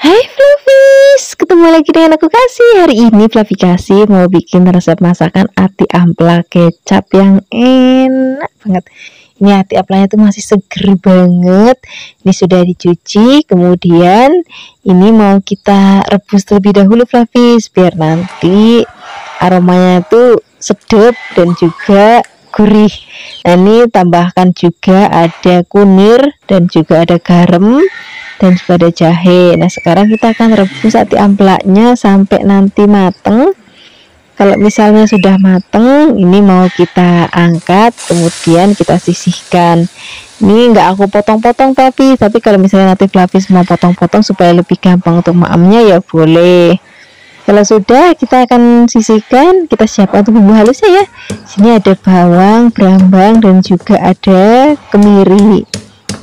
Hai Flavis, ketemu lagi dengan aku Kasih. Hari ini Flavi Kasih mau bikin resep masakan ati ampla kecap yang enak banget. Ini ati amplanya tuh masih seger banget. Ini sudah dicuci, kemudian ini mau kita rebus terlebih dahulu Flavis, biar nanti aromanya tuh sedap dan juga gurih. Nah, ini tambahkan juga ada kunir dan juga ada garam dan juga ada jahe. Nah, sekarang kita akan rebus ati amplaknya sampai nanti mateng. Kalau misalnya sudah mateng, ini mau kita angkat, kemudian kita sisihkan. Ini enggak aku potong-potong Flavis, tapi kalau misalnya nanti Flavis mau potong-potong supaya lebih gampang untuk maamnya ya boleh. Kalau sudah, kita akan sisihkan, kita siapkan untuk bumbu halusnya ya. Sini ada bawang, brambang, dan juga ada kemiri.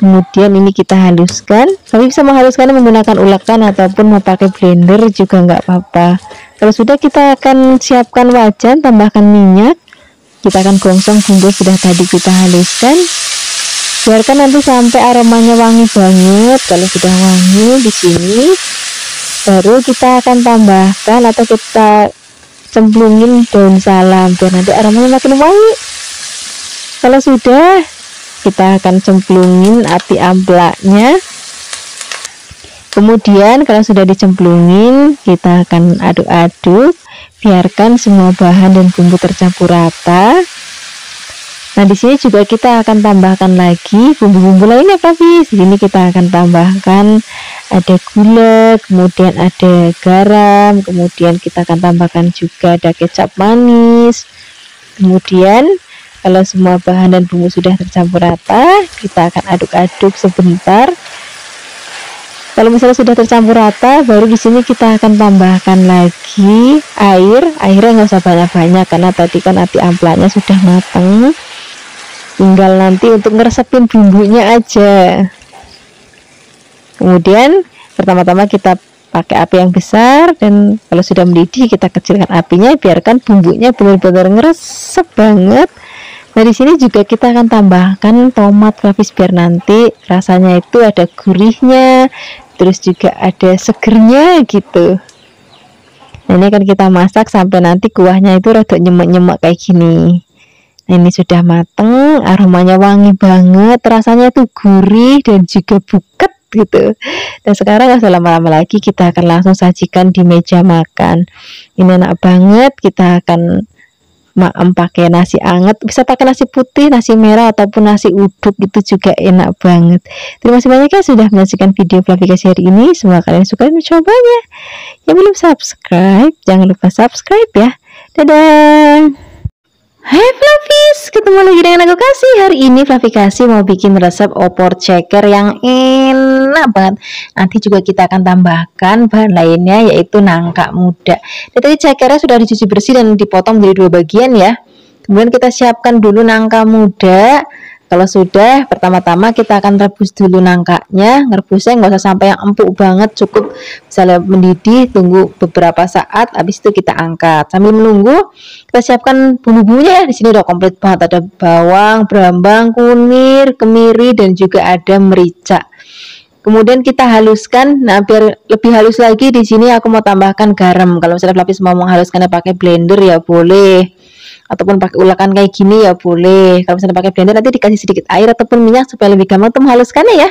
Kemudian ini kita haluskan. Tapi bisa menghaluskannya menggunakan ulakan ataupun mau pakai blender juga nggak apa-apa. Kalau sudah, kita akan siapkan wajan, tambahkan minyak. Kita akan gongsong bumbu sudah tadi kita haluskan. Biarkan nanti sampai aromanya wangi banget. Kalau sudah wangi di sini, baru kita akan tambahkan atau kita cemplungin daun salam biar nanti aromanya makin wangi. Kalau sudah, kita akan cemplungin ati amplaknya. Kemudian kalau sudah dicemplungin, kita akan aduk-aduk, biarkan semua bahan dan bumbu tercampur rata. Nah, di sini juga kita akan tambahkan lagi bumbu-bumbu lainnya Flavis. Di sini kita akan tambahkan ada gula, kemudian ada garam, kemudian kita akan tambahkan juga ada kecap manis. Kemudian kalau semua bahan dan bumbu sudah tercampur rata, kita akan aduk-aduk sebentar. Kalau misalnya sudah tercampur rata, baru di sini kita akan tambahkan lagi air. Airnya nggak usah banyak-banyak karena tadi kan ati amplanya sudah matang. Tinggal nanti untuk ngeresepin bumbunya aja. Kemudian pertama-tama kita pakai api yang besar, dan kalau sudah mendidih kita kecilkan apinya, biarkan bumbunya benar-benar ngeresep banget. Nah, di sini juga kita akan tambahkan tomat Flavis biar nanti rasanya itu ada gurihnya, terus juga ada segernya gitu. Nah, ini akan kita masak sampai nanti kuahnya itu rada nyemek-nyemek kayak gini. Nah, ini sudah mateng, aromanya wangi banget, rasanya tuh gurih dan juga buket gitu. Dan sekarang nggak usah lama-lama lagi, kita akan langsung sajikan di meja makan. Ini enak banget. Kita akan maem pakai nasi anget, bisa pakai nasi putih, nasi merah, ataupun nasi uduk, itu juga enak banget. Terima kasih banyak ya sudah menyaksikan video Flavi Kasih hari ini. Semoga kalian suka dan mencobanya. Yang belum subscribe, jangan lupa subscribe ya. Dadah. Hai Flavis, ketemu lagi dengan aku Kasih. Hari ini Flavi Kasih mau bikin resep opor ceker yang enak banget. Nanti juga kita akan tambahkan bahan lainnya, yaitu nangka muda. Dan tadi cekernya sudah dicuci bersih dan dipotong menjadi 2 bagian ya. Kemudian kita siapkan dulu nangka muda. Kalau sudah, pertama-tama kita akan rebus dulu nangkanya. Ngerebusnya nggak usah sampai yang empuk banget, cukup misalnya mendidih, tunggu beberapa saat, habis itu kita angkat. Sambil menunggu, kita siapkan bumbu-bumbunya ya. Di sini udah komplit banget, ada bawang, brambang, kunir, kemiri, dan juga ada merica. Kemudian kita haluskan. Nah, biar lebih halus lagi, di sini aku mau tambahkan garam. Kalau misalnya Flavis mau menghaluskannya pakai blender ya boleh, ataupun pakai ulakan kayak gini ya boleh. Kalau misalnya pakai blender, nanti dikasih sedikit air ataupun minyak supaya lebih gampang untuk menghaluskannya ya.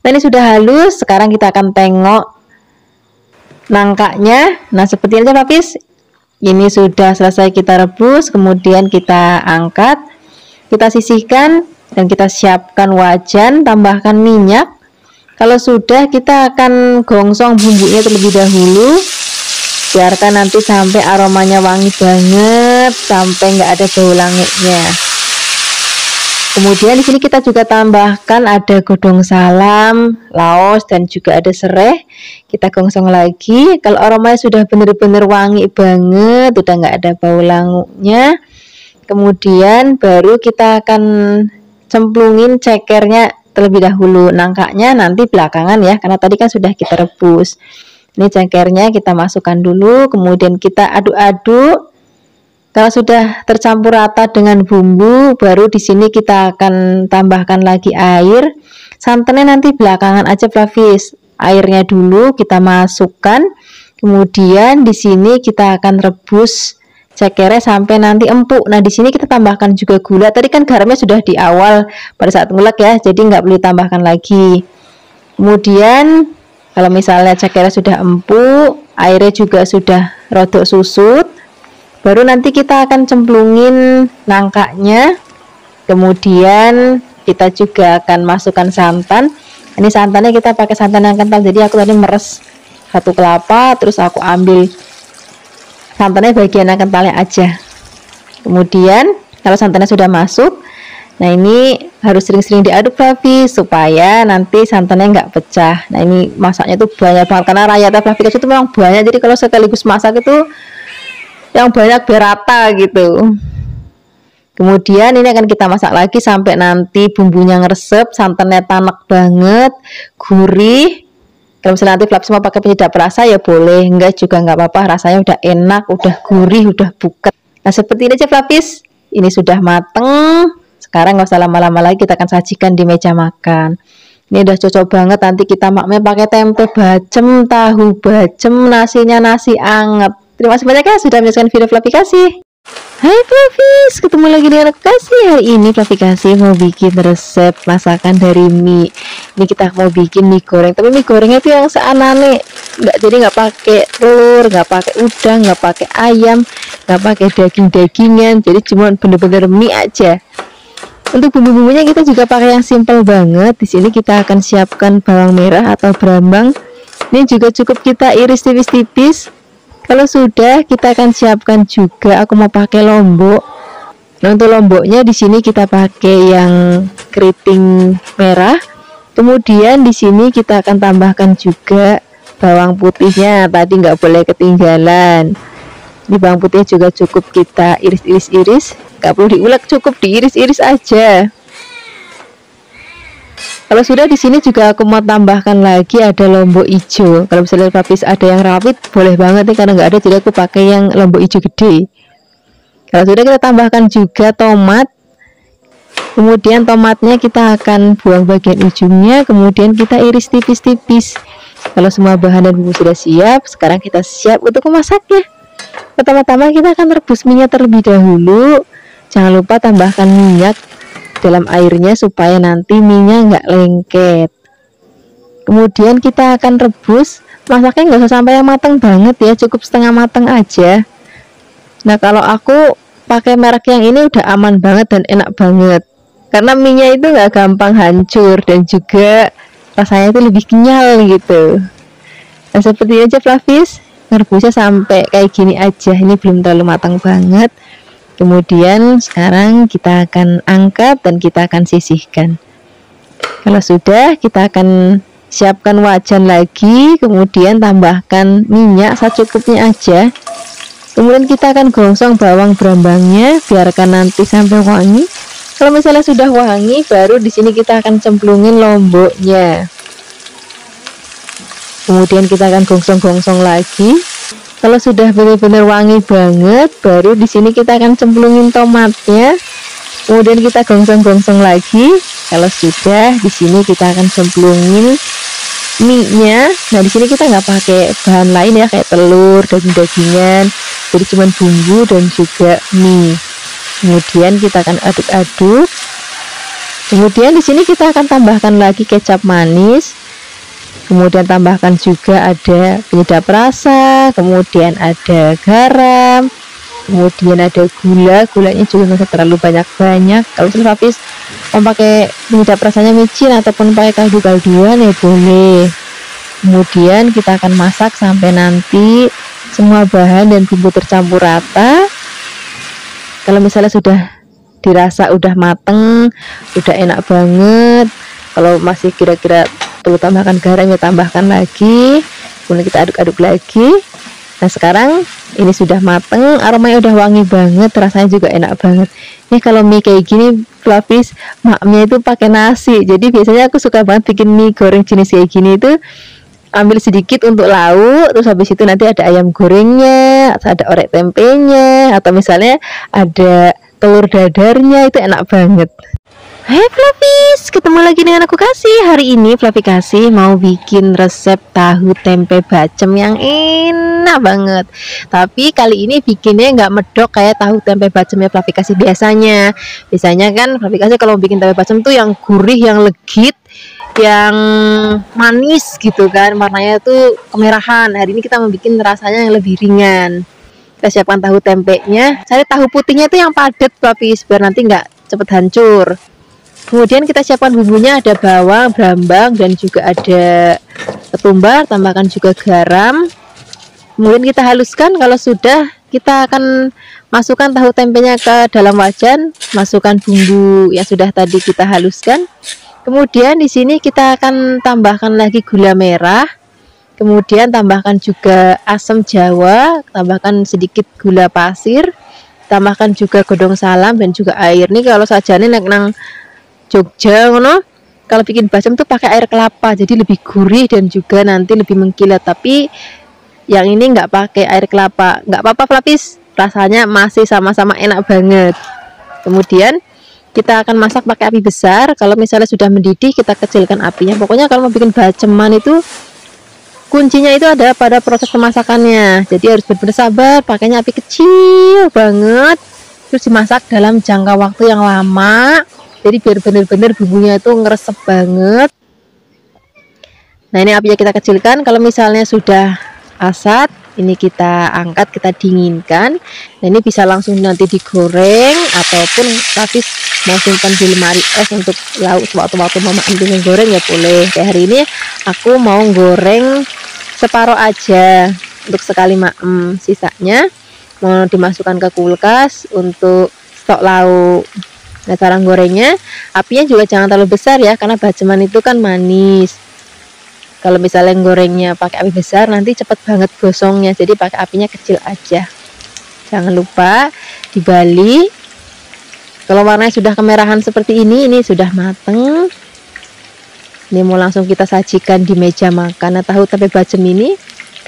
Nah, ini sudah halus. Sekarang kita akan tengok nangkanya. Nah, seperti ini Flavis. Ini sudah selesai kita rebus, kemudian kita angkat, kita sisihkan, dan kita siapkan wajan, tambahkan minyak. Kalau sudah, kita akan gongsong bumbunya terlebih dahulu. Biarkan nanti sampai aromanya wangi banget, sampai nggak ada bau langitnya. Kemudian di sini kita juga tambahkan ada godong salam, laos, dan juga ada serai. Kita gongsong lagi. Kalau aromanya sudah benar-benar wangi banget, udah nggak ada bau langitnya, kemudian baru kita akan cemplungin cekernya terlebih dahulu. Nangkanya nanti belakangan ya, karena tadi kan sudah kita rebus. Ini cekernya kita masukkan dulu, kemudian kita aduk-aduk. Kalau sudah tercampur rata dengan bumbu, baru di sini kita akan tambahkan lagi air. Santannya nanti belakangan aja Flavis. airnya dulu, kita masukkan. Kemudian di sini kita akan rebus cekernya sampai nanti empuk. Nah, di sini kita tambahkan juga gula. Tadi kan garamnya sudah di awal pada saat ngulek ya, jadi nggak perlu tambahkan lagi. Kemudian kalau misalnya cekernya sudah empuk, airnya juga sudah rodok susut, baru nanti kita akan cemplungin nangkanya. Kemudian kita juga akan masukkan santan. Ini santannya kita pakai santan yang kental, jadi aku tadi meres 1 kelapa, terus aku ambil santannya bagian yang kentalnya aja. Kemudian kalau santannya sudah masuk, nah ini harus sering-sering diaduk Fluffy supaya nanti santannya nggak pecah. Nah ini masaknya tuh banyak banget karena rakyatnya Fluffy itu memang banyak, jadi kalau sekaligus masak itu yang banyak biar rata gitu. Kemudian ini akan kita masak lagi sampai nanti bumbunya ngeresep, santannya tanek banget, gurih. Kalau misalnya nanti Fluffy mau pakai penyedap rasa ya boleh, enggak juga nggak apa-apa, rasanya udah enak, udah gurih, udah buket. Nah seperti ini aja Fluffy, ini sudah mateng. Sekarang nggak usah lama-lama lagi, kita akan sajikan di meja makan. Ini udah cocok banget, nanti kita maknya pakai tempe bacem, tahu bacem, nasinya nasi anget. Terima kasih banyak ya sudah menyaksikan video Fluffy Kasih. Hai Fluffy, ketemu lagi dengan aku Kasih. Hari ini Fluffy Kasih mau bikin resep masakan dari mie. Ini kita mau bikin mie goreng, tapi mie gorengnya itu yang seanane, nggak pakai telur, nggak pakai udang, nggak pakai ayam, nggak pakai daging-dagingan, jadi cuma bener-bener mie aja. Untuk bumbu-bumbunya kita juga pakai yang simple banget. Di sini kita akan siapkan bawang merah atau brambang. Ini juga cukup kita iris tipis-tipis. Kalau sudah, kita akan siapkan juga, aku mau pakai lombok. Nah, untuk lomboknya di sini kita pakai yang keriting merah. Kemudian di sini kita akan tambahkan juga bawang putihnya. Tadi nggak boleh ketinggalan. Di bawang putihnya juga cukup kita iris-iris, nggak perlu diulek, cukup diiris-iris aja. Kalau sudah, di sini juga aku mau tambahkan lagi ada lombok hijau. Kalau misalnya Fluffy ada yang rawit boleh banget nih, karena nggak ada jadi aku pakai yang lombok hijau gede. Kalau sudah, kita tambahkan juga tomat. Kemudian tomatnya kita akan buang bagian ujungnya, kemudian kita iris tipis-tipis. Kalau semua bahan dan bumbu sudah siap, sekarang kita siap untuk memasaknya. Pertama-tama kita akan rebus minyak terlebih dahulu. Jangan lupa tambahkan minyak dalam airnya supaya nanti minyak nggak lengket. Kemudian kita akan rebus, masaknya nggak usah sampai yang matang banget ya, cukup setengah matang aja. Nah kalau aku pakai merek yang ini udah aman banget dan enak banget, karena minyak itu nggak gampang hancur dan juga rasanya itu lebih kenyal gitu. Nah seperti ini aja Fluffy, ngerebusnya sampai kayak gini aja, ini belum terlalu matang banget. Kemudian sekarang kita akan angkat dan kita akan sisihkan. Kalau sudah, kita akan siapkan wajan lagi, kemudian tambahkan minyak secukupnya aja. Kemudian kita akan gongsong bawang brambangnya, biarkan nanti sampai wangi. Kalau misalnya sudah wangi, baru di sini kita akan cemplungin lomboknya. Kemudian kita akan gongsong-gongsong lagi. Kalau sudah benar-benar wangi banget, baru di sini kita akan cemplungin tomatnya. Kemudian kita gongsong-gongsong lagi. Kalau sudah, di sini kita akan cemplungin mie-nya. Nah, di sini kita nggak pakai bahan lain ya, kayak telur, daging-dagingan. Jadi cuma bumbu dan juga mie. Kemudian kita akan aduk-aduk. Kemudian di sini kita akan tambahkan lagi kecap manis. Kemudian tambahkan juga ada penyedap rasa, kemudian ada garam, kemudian ada gulanya juga nggak terlalu banyak-banyak. Kalau Fluffy mau pakai penyedap rasanya micin ataupun pakai kaldu-kalduan ya boleh. Kemudian kita akan masak sampai nanti semua bahan dan bumbu tercampur rata. Kalau misalnya sudah dirasa udah mateng, udah enak banget. Kalau masih kira-kira perlu tambahkan garam ya tambahkan lagi. Kemudian kita aduk-aduk lagi. Nah sekarang ini sudah mateng, aromanya udah wangi banget, rasanya juga enak banget. Ini kalau mie kayak gini Fluffy, maknya itu pakai nasi. Jadi biasanya aku suka banget bikin mie goreng jenis kayak gini itu ambil sedikit untuk lauk, terus habis itu nanti ada ayam gorengnya, ada orek tempenya, atau misalnya ada telur dadarnya, itu enak banget. Hai Fluffies, ketemu lagi dengan aku Kasih. Hari ini Fluffy Kasih mau bikin resep tahu tempe bacem yang enak banget. Tapi kali ini bikinnya nggak medok kayak tahu tempe bacem ya Fluffy Kasih biasanya. Biasanya kan Fluffy Kasih kalau bikin tempe bacem tuh yang gurih, yang legit, yang manis gitu kan. Warnanya tuh kemerahan. Hari ini kita mau bikin rasanya yang lebih ringan. Kita siapkan tahu tempenya. Cari tahu putihnya itu yang padat Fluffies biar nanti nggak cepet hancur. Kemudian kita siapkan bumbunya, ada bawang, brambang, dan juga ada ketumbar. Tambahkan juga garam. Kemudian kita haluskan. Kalau sudah, kita akan masukkan tahu tempenya ke dalam wajan. Masukkan bumbu yang sudah tadi kita haluskan. Kemudian di sini kita akan tambahkan lagi gula merah. Kemudian tambahkan juga asam jawa. Tambahkan sedikit gula pasir. Tambahkan juga godong salam dan juga air. Nih kalau sajane nang Jogja ngono, kalau bikin bacem tuh pakai air kelapa, jadi lebih gurih dan juga nanti lebih mengkilat. Tapi yang ini nggak pakai air kelapa, nggak apa-apa Fluffies, rasanya masih sama-sama enak banget. Kemudian kita akan masak pakai api besar. Kalau misalnya sudah mendidih, kita kecilkan apinya. Pokoknya kalau mau bikin baceman itu kuncinya itu ada pada proses pemasakannya, jadi harus benar-benar sabar, pakainya api kecil banget, terus dimasak dalam jangka waktu yang lama. Jadi biar benar-benar bumbunya itu ngeresep banget. Nah ini apinya kita kecilkan. Kalau misalnya sudah asat, ini kita angkat, kita dinginkan. Nah ini bisa langsung nanti digoreng, ataupun tapi mau simpan di lemari es untuk lauk sewaktu-waktu mama ambil goreng ya boleh. Kayak hari ini aku mau goreng separuh aja untuk sekali maem. Sisanya mau dimasukkan ke kulkas untuk stok lauk. Nah cara gorengnya, apinya juga jangan terlalu besar ya, karena baceman itu kan manis. Kalau misalnya gorengnya pakai api besar, nanti cepet banget gosongnya, jadi pakai apinya kecil aja. Jangan lupa dibalik. Kalau warnanya sudah kemerahan seperti ini sudah mateng. Ini mau langsung kita sajikan di meja makan. Nah tahu tempe bacem ini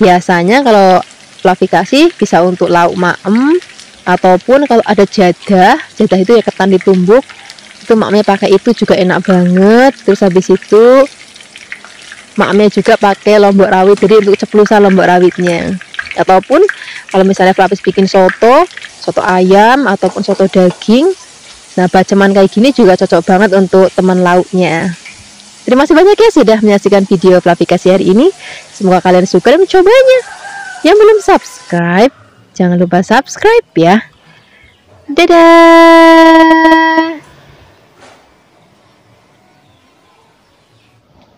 biasanya kalau Fluffy Kasih bisa untuk lauk maem, ataupun kalau ada jadah itu ya ketan ditumbuk, itu maknya pakai itu juga enak banget. Terus habis itu maknya juga pakai lombok rawit, jadi untuk ceplusan lombok rawitnya. Ataupun kalau misalnya Fluffy bikin soto ayam ataupun soto daging, nah baceman kayak gini juga cocok banget untuk teman lauknya. Terima kasih banyak ya sudah menyaksikan video Fluffy Kasih hari ini. Semoga kalian suka dan mencobanya. Yang belum subscribe, jangan lupa subscribe ya. Dadah.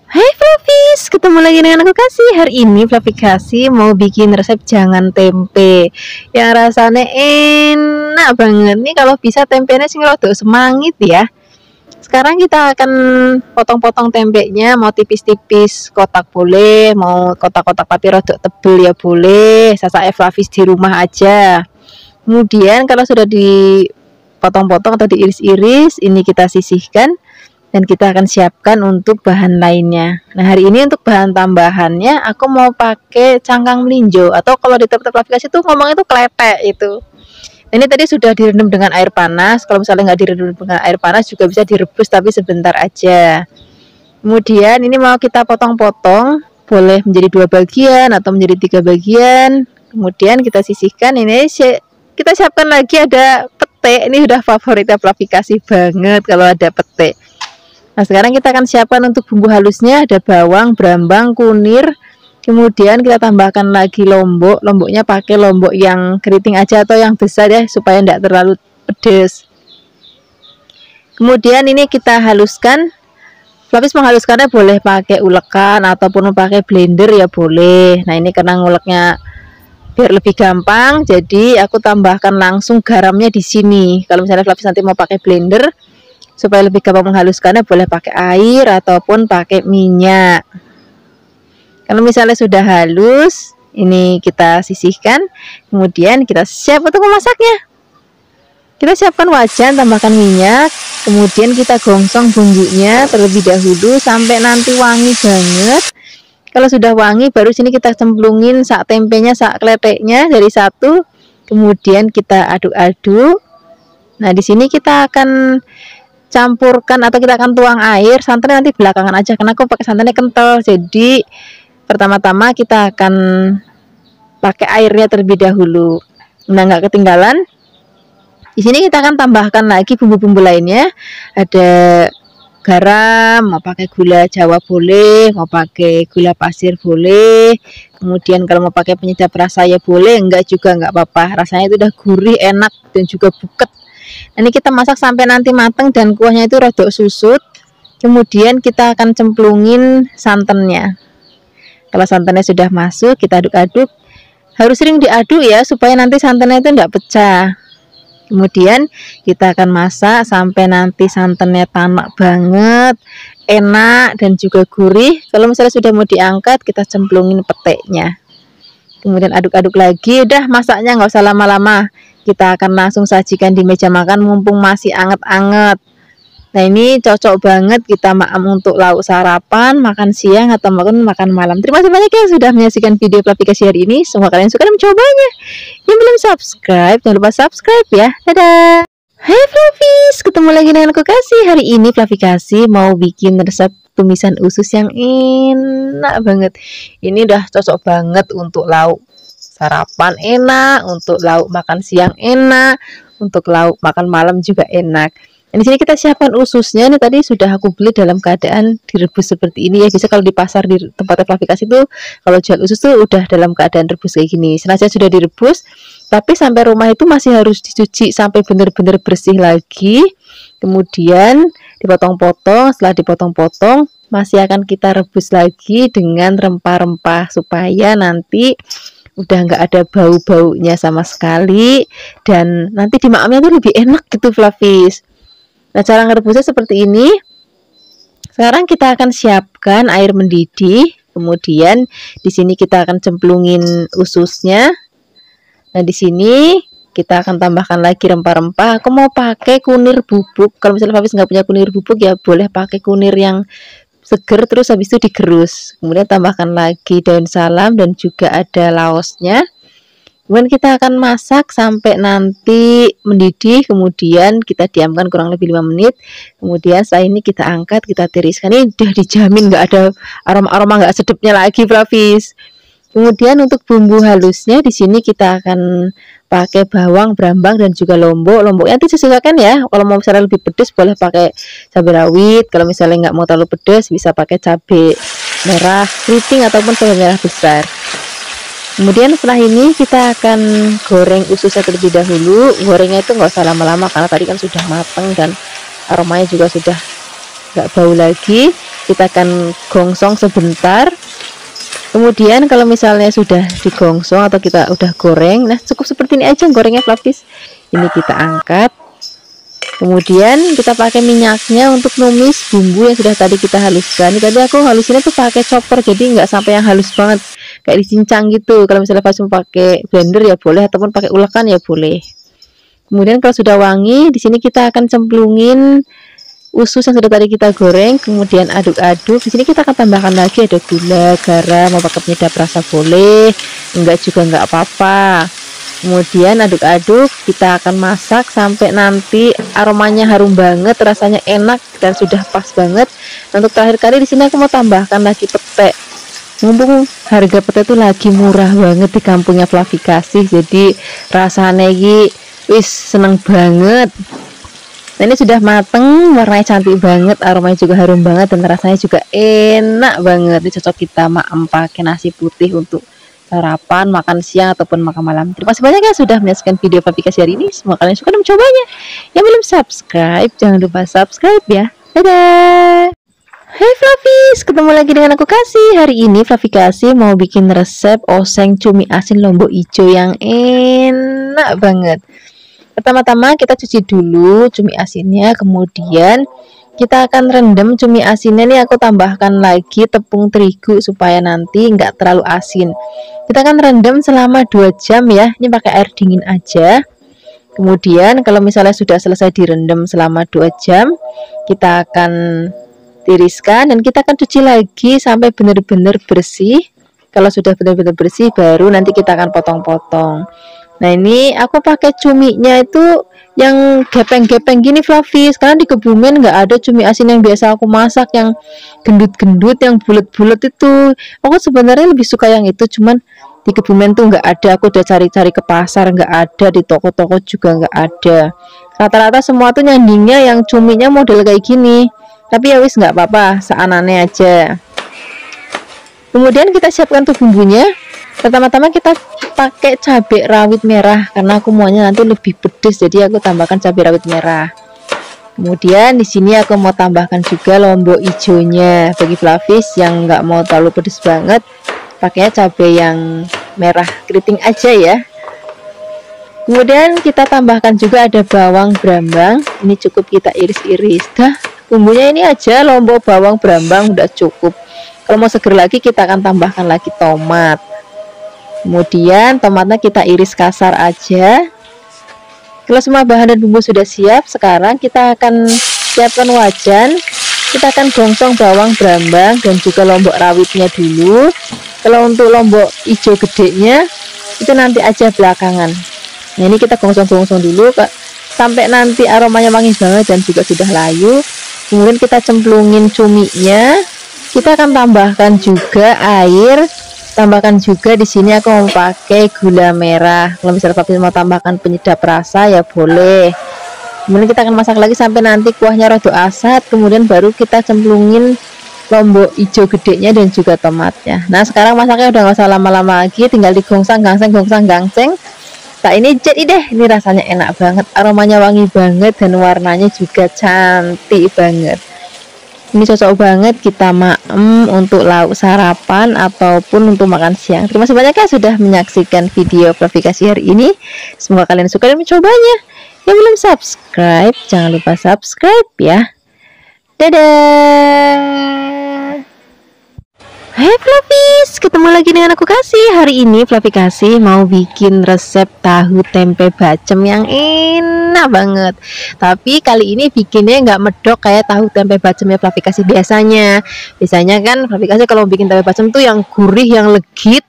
Hai Fluffies, ketemu lagi dengan aku Kasih. Hari ini Fluffy Kasih mau bikin resep jangan tempe yang rasanya enak banget. Nih kalau bisa tempenya sing rada semangit ya. Sekarang kita akan potong-potong tempenya, mau tipis-tipis kotak boleh, mau kotak-kotak tapi rodok tebel ya boleh. Sasa Fluffies di rumah aja. Kemudian kalau sudah dipotong-potong atau diiris-iris, ini kita sisihkan dan kita akan siapkan untuk bahan lainnya. Nah hari ini untuk bahan tambahannya aku mau pakai cangkang melinjo, atau kalau di tempat aplikasi itu ngomong itu kletek itu. Ini tadi sudah direndam dengan air panas. Kalau misalnya nggak direndam dengan air panas juga bisa direbus tapi sebentar aja. Kemudian ini mau kita potong-potong, boleh menjadi 2 bagian atau menjadi 3 bagian. Kemudian kita sisihkan. Ini kita siapkan lagi ada pete. Ini udah favoritnya Fluffy Kasih banget kalau ada pete. Nah sekarang kita akan siapkan untuk bumbu halusnya, ada bawang, brambang, kunir. Kemudian kita tambahkan lagi lombok. Lomboknya pakai lombok yang keriting aja atau yang besar ya, supaya tidak terlalu pedas. Kemudian ini kita haluskan. Fluffies menghaluskannya boleh pakai ulekan ataupun pakai blender ya boleh. Nah ini karena nguleknya biar lebih gampang, jadi aku tambahkan langsung garamnya di sini. Kalau misalnya Fluffies nanti mau pakai blender supaya lebih gampang menghaluskannya, boleh pakai air ataupun pakai minyak. Kalau misalnya sudah halus, ini kita sisihkan. Kemudian kita siap untuk memasaknya. Kita siapkan wajan, tambahkan minyak. Kemudian kita gongsong bumbunya terlebih dahulu sampai nanti wangi banget. Kalau sudah wangi, baru sini kita cemplungin sak tempenya, sak kleteknya dari satu. Kemudian kita aduk-aduk. Nah di sini kita akan campurkan atau kita akan tuang air santannya nanti belakangan aja, karena aku pakai santannya kental. Jadi pertama-tama kita akan pakai airnya terlebih dahulu. Nah, nggak ketinggalan, di sini kita akan tambahkan lagi bumbu-bumbu lainnya. Ada garam, mau pakai gula Jawa boleh, mau pakai gula pasir boleh. Kemudian kalau mau pakai penyedap rasa ya boleh, enggak juga enggak apa-apa. Rasanya itu udah gurih, enak dan juga buket. Ini kita masak sampai nanti matang dan kuahnya itu rodok susut. Kemudian kita akan cemplungin santannya. Kalau santannya sudah masuk, kita aduk-aduk. Harus sering diaduk ya, supaya nanti santannya itu enggak pecah. Kemudian kita akan masak sampai nanti santannya tanak banget, enak dan juga gurih. Kalau misalnya sudah mau diangkat, kita cemplungin peteknya. Kemudian aduk-aduk lagi. Udah, masaknya nggak usah lama-lama. Kita akan langsung sajikan di meja makan mumpung masih anget-anget. Nah, ini cocok banget kita untuk lauk sarapan, makan siang, atau makan malam. Terima kasih banyak ya sudah menyaksikan video aplikasi hari ini. Semoga kalian suka dan mencobanya. Yang belum subscribe, jangan lupa subscribe ya. Dadah. Hai Flavies, ketemu lagi dengan aku Kasih. Hari ini Flavies mau bikin resep tumisan usus yang enak banget. Ini udah cocok banget untuk lauk sarapan enak, untuk lauk makan siang enak, untuk lauk makan malam juga enak. Di sini kita siapkan ususnya. Ini tadi sudah aku beli dalam keadaan direbus seperti ini ya. Bisa kalau di pasar di tempat aplikasi itu kalau jual usus tuh udah dalam keadaan rebus kayak gini. Sengaja sudah direbus, tapi sampai rumah itu masih harus dicuci sampai benar-benar bersih lagi. Kemudian dipotong-potong. Setelah dipotong-potong masih akan kita rebus lagi dengan rempah-rempah supaya nanti udah nggak ada bau-baunya sama sekali, dan nanti dimakamnya tuh lebih enak gitu Flavies. Nah, cara ngerebusnya seperti ini. Sekarang kita akan siapkan air mendidih. Kemudian di sini kita akan cemplungin ususnya. Nah, di sini kita akan tambahkan lagi rempah-rempah. Aku mau pakai kunir bubuk. Kalau misalnya Flavies nggak punya kunir bubuk ya boleh pakai kunir yang seger, terus habis itu digerus. Kemudian tambahkan lagi daun salam dan juga ada laosnya. Kemudian kita akan masak sampai nanti mendidih. Kemudian kita diamkan kurang lebih 5 menit. Kemudian setelah ini kita angkat, kita tiriskan. Ini udah dijamin nggak ada aroma-aroma nggak sedapnya lagi Flavies. Kemudian untuk bumbu halusnya di sini kita akan pakai bawang, brambang dan juga lombok. Lomboknya nanti disesuaikan ya. Kalau mau misalnya lebih pedas boleh pakai cabai rawit. Kalau misalnya nggak mau terlalu pedas bisa pakai cabai merah keriting ataupun cabai merah besar. Kemudian setelah ini kita akan goreng ususnya terlebih dahulu. Gorengnya itu nggak usah lama-lama karena tadi kan sudah matang dan aromanya juga sudah nggak bau lagi. Kita akan gongsong sebentar. Kemudian kalau misalnya sudah digongsong atau kita udah goreng, nah cukup seperti ini aja gorengnya Flavies. Ini kita angkat. Kemudian kita pakai minyaknya untuk numis bumbu yang sudah tadi kita haluskan. Ini tadi aku halusinnya tuh pakai chopper, jadi nggak sampai yang halus banget, kayak dicincang gitu. Kalau misalnya pas pakai blender ya boleh, ataupun pakai ulekan ya boleh. Kemudian kalau sudah wangi, di sini kita akan cemplungin usus yang sudah tadi kita goreng. Kemudian aduk-aduk. Di sini kita akan tambahkan lagi ada gula, garam, mau pakai penyedap rasa boleh, enggak juga enggak apa-apa. Kemudian aduk-aduk, kita akan masak sampai nanti aromanya harum banget, rasanya enak dan sudah pas banget. Untuk terakhir kali di sini aku mau tambahkan lagi petek. Mumpung harga petek itu lagi murah banget di kampungnya Flavies, jadi rasanya ini wis seneng banget. Nah, ini sudah mateng, warnanya cantik banget, aromanya juga harum banget dan rasanya juga enak banget. Ini cocok kita makan pakai nasi putih untuk sarapan, makan siang ataupun makan malam. Terima kasih banyak ya sudah menyaksikan video aplikasi hari ini. Semoga kalian suka dan mencobanya. Yang belum subscribe, jangan lupa subscribe ya. Dadah. Hai Flavies, ketemu lagi dengan aku Kasih. Hari ini Flavies mau bikin resep oseng cumi asin lombok hijau yang enak banget. Pertama-tama kita cuci dulu cumi asinnya, kemudian kita akan rendam cumi asinnya. Nih aku tambahkan lagi tepung terigu supaya nanti nggak terlalu asin. Kita akan rendam selama 2 jam ya. Ini pakai air dingin aja. Kemudian kalau misalnya sudah selesai direndam selama 2 jam, kita akan tiriskan dan kita akan cuci lagi sampai benar-benar bersih. Kalau sudah benar-benar bersih baru nanti kita akan potong-potong. Nah ini aku pakai cuminya itu yang gepeng-gepeng gini Flavis, karena di Kebumen nggak ada cumi asin yang biasa aku masak yang gendut-gendut yang bulat-bulat itu. Aku sebenarnya lebih suka yang itu, cuman di Kebumen tuh nggak ada. Aku udah cari-cari ke pasar, nggak ada, di toko-toko juga nggak ada. Rata-rata semua tuh nyandingnya yang cuminya model kayak gini. Tapi ya wis nggak apa-apa, seanane aja. Kemudian kita siapkan tuh bumbunya. Pertama-tama kita pakai cabai rawit merah karena aku maunya nanti lebih pedas, jadi aku tambahkan cabai rawit merah. Kemudian di sini aku mau tambahkan juga lombok hijaunya. Bagi Flavis yang nggak mau terlalu pedas banget, pakainya cabai yang merah keriting aja ya. Kemudian kita tambahkan juga ada bawang brambang. Ini cukup kita iris-iris. Dah, bumbunya ini aja, lombok, bawang brambang udah cukup. Kalau mau seger lagi kita akan tambahkan lagi tomat. Kemudian tomatnya kita iris kasar aja. Kalau semua bahan dan bumbu sudah siap, sekarang kita akan siapkan wajan. Kita akan gongsong bawang brambang dan juga lombok rawitnya dulu. Kalau untuk lombok hijau gedenya itu nanti aja belakangan. Nah ini kita gongsong-gongsong dulu sampai nanti aromanya wangi banget dan juga sudah layu. Kemudian kita cemplungin cuminya. Kita akan tambahkan juga air. Tambahkan juga di sini aku mau pakai gula merah. Kalau misalnya Flavis mau tambahkan penyedap rasa ya boleh. Kemudian kita akan masak lagi sampai nanti kuahnya rada asat. Kemudian baru kita cemplungin lombok hijau gedenya dan juga tomatnya. Nah sekarang masaknya udah nggak usah lama-lama lagi, tinggal digongsang gangseng. Nah ini jadi deh, ini rasanya enak banget, aromanya wangi banget dan warnanya juga cantik banget. Ini cocok banget kita maem untuk lauk sarapan ataupun untuk makan siang. Terima kasih banyak ya sudah menyaksikan video klarifikasi hari ini. Semoga kalian suka dan mencobanya. Yang belum subscribe, jangan lupa subscribe ya. Dadah. Hai Flavis, ketemu lagi dengan aku Kasih. Hari ini Flavis Kasih mau bikin resep tahu tempe bacem yang enak banget. Tapi kali ini bikinnya nggak medok kayak tahu tempe bacemnya Flavis Kasih biasanya. Biasanya kan Flavis Kasih kalau bikin tempe bacem tuh yang gurih, yang legit,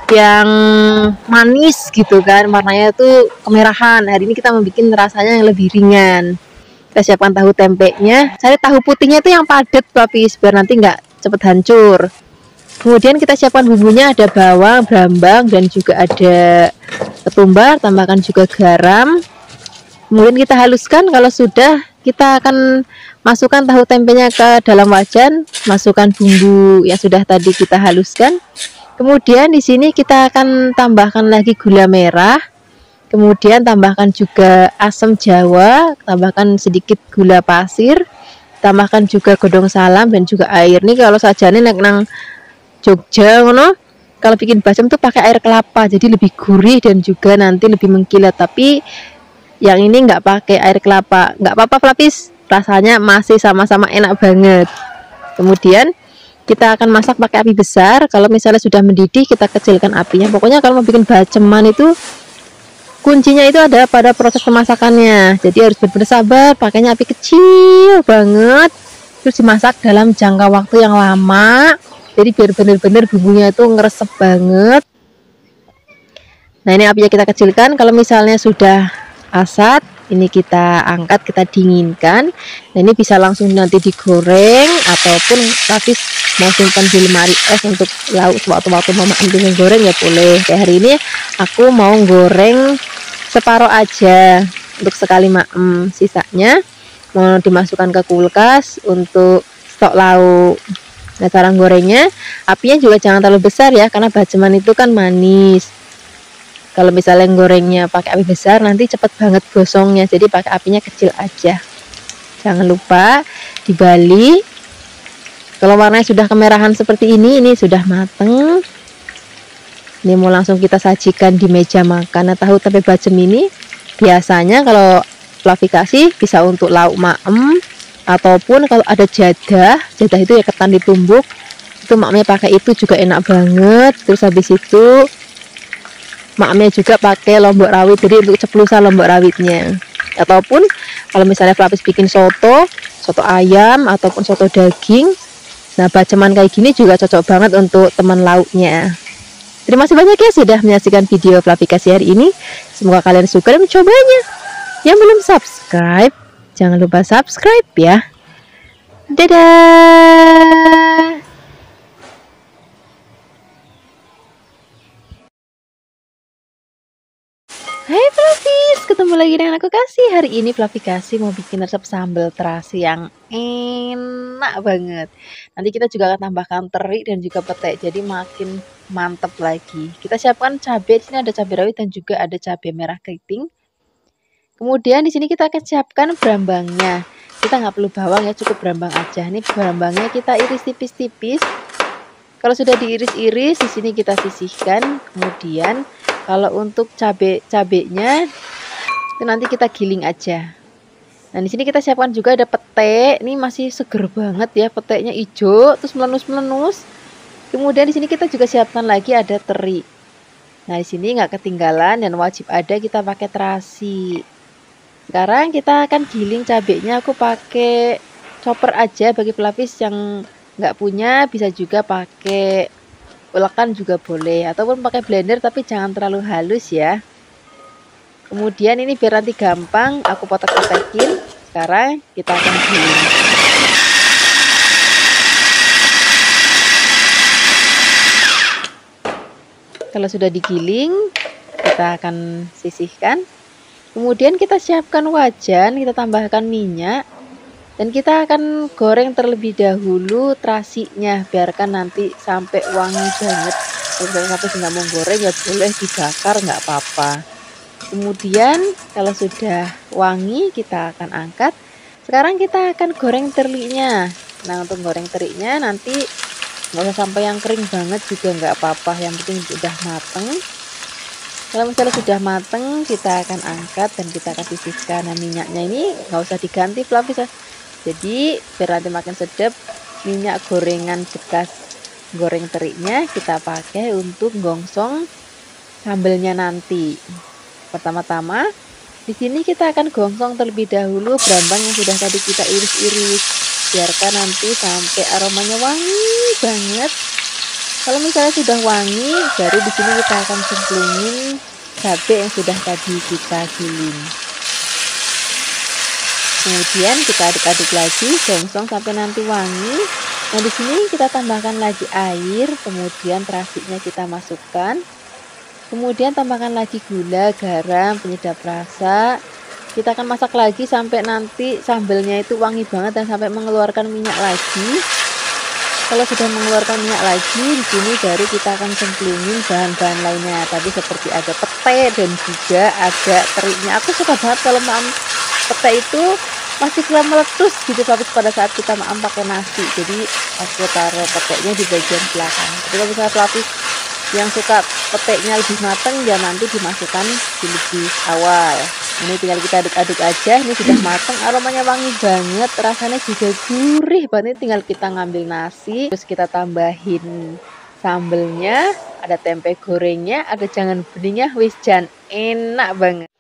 yang manis gitu kan. Warnanya tuh kemerahan. Hari ini kita mau bikin rasanya yang lebih ringan. Kita siapkan tahu tempenya. Cari tahu putihnya itu yang padat Flavis, biar nanti nggak cepet hancur. Kemudian kita siapkan bumbunya, ada bawang brambang dan juga ada ketumbar, tambahkan juga garam. Kemudian kita haluskan. Kalau sudah, kita akan masukkan tahu tempenya ke dalam wajan, masukkan bumbu yang sudah tadi kita haluskan. Kemudian di sini kita akan tambahkan lagi gula merah. Kemudian tambahkan juga asam jawa, tambahkan sedikit gula pasir, tambahkan juga godong salam dan juga air. Nih kalau sajane nek nang Jogja ngono, kalau bikin bacem tuh pakai air kelapa, jadi lebih gurih dan juga nanti lebih mengkilat. Tapi yang ini nggak pakai air kelapa, nggak apa-apa Flavis, rasanya masih sama-sama enak banget. Kemudian kita akan masak pakai api besar. Kalau misalnya sudah mendidih, kita kecilkan apinya. Pokoknya kalau mau bikin baceman itu kuncinya itu ada pada proses pemasakannya, jadi harus benar-benar sabar, pakainya api kecil banget, terus dimasak dalam jangka waktu yang lama. Jadi biar benar-benar bumbunya itu ngeresep banget. Nah ini apinya kita kecilkan. Kalau misalnya sudah asat, ini kita angkat, kita dinginkan. Nah ini bisa langsung nanti digoreng ataupun Flavis mau simpan di lemari es untuk lauk waktu-waktu mama ambil goreng ya boleh. Kayak hari ini aku mau goreng separuh aja untuk sekali maem, sisanya mau dimasukkan ke kulkas untuk stok lauk. Nah cara gorengnya, apinya juga jangan terlalu besar ya, karena baceman itu kan manis. Kalau misalnya gorengnya pakai api besar nanti cepet banget gosongnya, jadi pakai apinya kecil aja. Jangan lupa dibalik. Kalau warnanya sudah kemerahan seperti ini sudah mateng. Ini mau langsung kita sajikan di meja makan. Nah tahu tempe bacem ini biasanya kalau Flavis Kasih bisa untuk lauk maem, ataupun kalau ada jadah itu ya ketan ditumbuk, itu maknya pakai itu juga enak banget. Terus habis itu maknya juga pakai lombok rawit, jadi untuk ceplusan lombok rawitnya. Ataupun kalau misalnya Flavis bikin soto ayam ataupun soto daging, nah baceman kayak gini juga cocok banget untuk teman lauknya. Terima kasih banyak ya sudah menyaksikan video Fluffy Kasih hari ini. Semoga kalian suka dan mencobanya. Yang belum subscribe, jangan lupa subscribe ya. Dadah. Hai Fluffies, ketemu lagi dengan aku Kasih. Hari ini Fluffy Kasih mau bikin resep sambal terasi yang enak banget. Nanti kita juga akan tambahkan teri dan juga petai, jadi makin mantep lagi. Kita siapkan cabai, di sini ada cabai rawit dan juga ada cabai merah keriting. Kemudian di sini kita akan siapkan berambangnya. Kita nggak perlu bawang ya, cukup berambang aja. Ini berambangnya kita iris tipis-tipis. Kalau sudah diiris-iris, di sini kita sisihkan. Kemudian kalau untuk cabenya itu nanti kita giling aja. Nah, di sini kita siapkan juga ada pete. Ini masih seger banget ya, petenya hijau terus melenus-melenus. Kemudian di sini kita juga siapkan lagi ada teri. Nah, di sini nggak ketinggalan dan wajib ada kita pakai terasi. Sekarang kita akan giling cabenya. Aku pakai chopper aja, bagi pelapis yang nggak punya bisa juga pakai ulekan juga boleh, ataupun pakai blender tapi jangan terlalu halus ya. Kemudian ini biar nanti gampang aku potek-potekin. Sekarang kita akan giling. Kalau sudah digiling, kita akan sisihkan. Kemudian kita siapkan wajan, kita tambahkan minyak. Dan kita akan goreng terlebih dahulu terasinya, biarkan nanti sampai wangi banget. Kalau sampai nggak mau goreng ya boleh dibakar, nggak apa-apa. Kemudian kalau sudah wangi kita akan angkat. Sekarang kita akan goreng terinya. Nah, untuk goreng terinya nanti nggak usah sampai yang kering banget juga nggak apa-apa, yang penting sudah mateng. Kalau misalnya sudah mateng, kita akan angkat dan kita akan sisihkan. Nah, minyaknya ini nggak usah diganti pelapis. Jadi biar nanti makin sedap, minyak gorengan bekas goreng terinya kita pakai untuk gongsong sambelnya nanti. Pertama-tama di sini kita akan gongsong terlebih dahulu berambang yang sudah tadi kita iris-iris. Biarkan nanti sampai aromanya wangi banget. Kalau misalnya sudah wangi, baru di sini kita akan cemplungin cabai yang sudah tadi kita giling. Kemudian kita aduk-aduk lagi, gongsong sampai nanti wangi. Nah, di sini kita tambahkan lagi air, kemudian terasinya kita masukkan. Kemudian tambahkan lagi gula, garam, penyedap rasa. Kita akan masak lagi sampai nanti sambelnya itu wangi banget dan sampai mengeluarkan minyak lagi. Kalau sudah mengeluarkan minyak lagi, di sini baru kita akan cemplungin bahan-bahan lainnya. Tadi seperti ada pete dan juga ada terinya. Aku suka banget kalau pete itu masih kurang meletus gitu pada saat kita pakai nasi. Jadi aku taruh petenya di bagian belakang. Jadi kalau misalnya pelapis yang suka petenya lebih matang ya nanti dimasukkan di lebih awal. Ini tinggal kita aduk-aduk aja. Ini sudah matang, aromanya wangi banget, rasanya juga gurih banget. Ini tinggal kita ngambil nasi, terus kita tambahin sambelnya, ada tempe gorengnya, ada jangan beningnya, wis jan enak banget.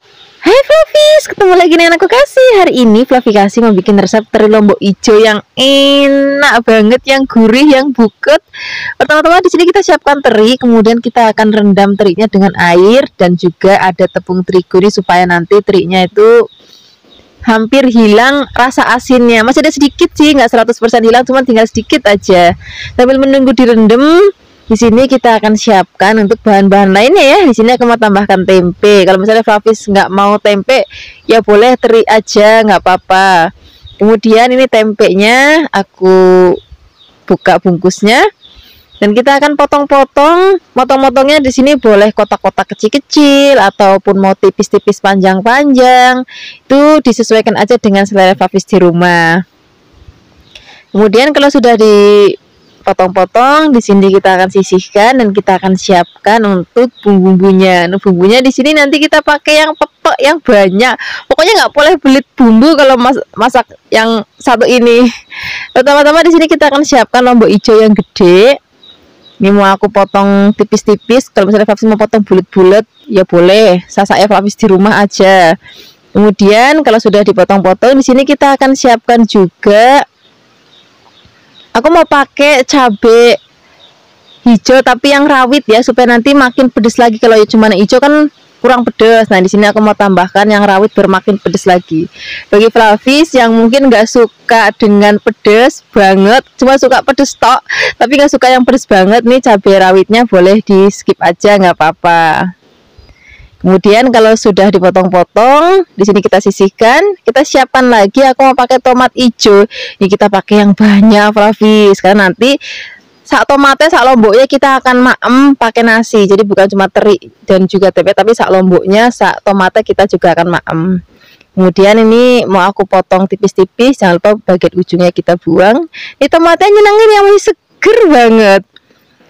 Hai Fluffies, ketemu lagi dengan aku Kasih. Hari ini Fluffy Kasih mau bikin resep teri lombok hijau yang enak banget, yang gurih, yang buket. Pertama-tama di sini kita siapkan teri, kemudian kita akan rendam terinya dengan air dan juga ada tepung terigu ini supaya nanti terinya itu hampir hilang rasa asinnya. Masih ada sedikit sih, nggak 100% hilang, cuma tinggal sedikit aja. Sambil menunggu direndam, di sini kita akan siapkan untuk bahan-bahan lainnya ya. Di sini aku mau tambahkan tempe. Kalau misalnya Fluffies nggak mau tempe, ya boleh teri aja, nggak apa-apa. Kemudian ini tempenya aku buka bungkusnya dan kita akan potong-potong. Potong-potongnya di sini boleh kotak-kotak kecil-kecil ataupun mau tipis-tipis panjang-panjang. Itu disesuaikan aja dengan selera Fluffies di rumah. Kemudian kalau sudah potong-potong, di sini kita akan sisihkan dan kita akan siapkan untuk bumbu-bumbunya. Nah, bumbunya di sini nanti kita pakai yang petok yang banyak. Pokoknya nggak boleh belit bumbu kalau masak yang satu ini. Pertama-tama di sini kita akan siapkan lombok hijau yang gede. Ini mau aku potong tipis-tipis. Kalau misalnya Fluffies mau potong bulat-bulat, ya boleh. Saya Fluffies di rumah aja. Kemudian kalau sudah dipotong-potong, di sini kita akan siapkan juga. Aku mau pakai cabai hijau tapi yang rawit ya, supaya nanti makin pedes lagi. Kalau cuma hijau kan kurang pedes. Nah di sini aku mau tambahkan yang rawit biar makin pedes lagi. Bagi Flavis yang mungkin nggak suka dengan pedes banget, cuma suka pedes tok, tapi nggak suka yang pedes banget, nih cabai rawitnya boleh di skip aja, nggak apa-apa. Kemudian kalau sudah dipotong-potong, di sini kita sisihkan, kita siapkan lagi. Aku mau pakai tomat hijau. Ini kita pakai yang banyak, Flavis, karena nanti sak tomatnya, sak lomboknya kita akan maem pakai nasi. Jadi bukan cuma teri dan juga tempe, tapi sak lomboknya, sak tomatnya kita juga akan maem. Kemudian ini mau aku potong tipis-tipis, jangan lupa bagian ujungnya kita buang. Ini tomatnya nyenengin yang masih seger banget.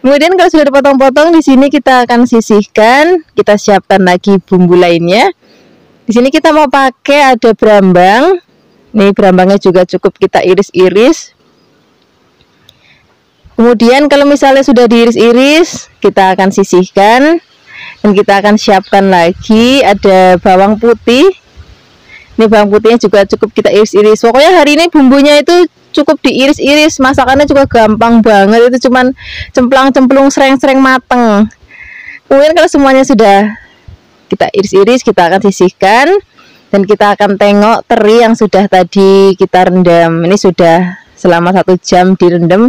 Kemudian kalau sudah dipotong-potong, di sini kita akan sisihkan, kita siapkan lagi bumbu lainnya. Di sini kita mau pakai ada berambang. Nih berambangnya juga cukup kita iris-iris. Kemudian kalau misalnya sudah diiris-iris, kita akan sisihkan dan kita akan siapkan lagi ada bawang putih. Ini bawang putihnya juga cukup kita iris-iris. Pokoknya hari ini bumbunya itu cukup diiris-iris, masakannya juga gampang banget. Itu cuman cemplang-cemplung, sereng-sereng mateng. Kemudian kalau semuanya sudah kita iris-iris, kita akan sisihkan dan kita akan tengok teri yang sudah tadi kita rendam. Ini sudah selama 1 jam direndam.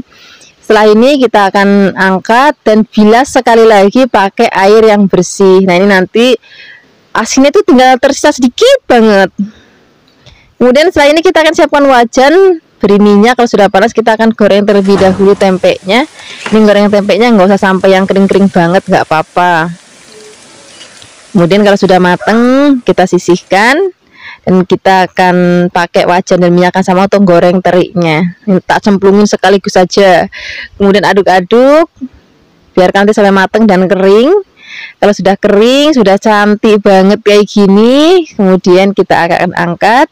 Setelah ini kita akan angkat dan bilas sekali lagi pakai air yang bersih. Nah ini nanti asinnya itu tinggal tersisa sedikit banget. Kemudian setelah ini kita akan siapkan wajan, beri minyak. Kalau sudah panas kita akan goreng terlebih dahulu tempenya. Ini goreng tempenya nggak usah sampai yang kering-kering banget, nggak apa-apa. Kemudian kalau sudah mateng kita sisihkan. Dan kita akan pakai wajan dan minyak sama untuk goreng terinya. Ini tak cemplungin sekaligus saja. Kemudian aduk-aduk, biarkan nanti sampai matang dan kering. Kalau sudah kering, sudah cantik banget kayak gini, kemudian kita akan angkat,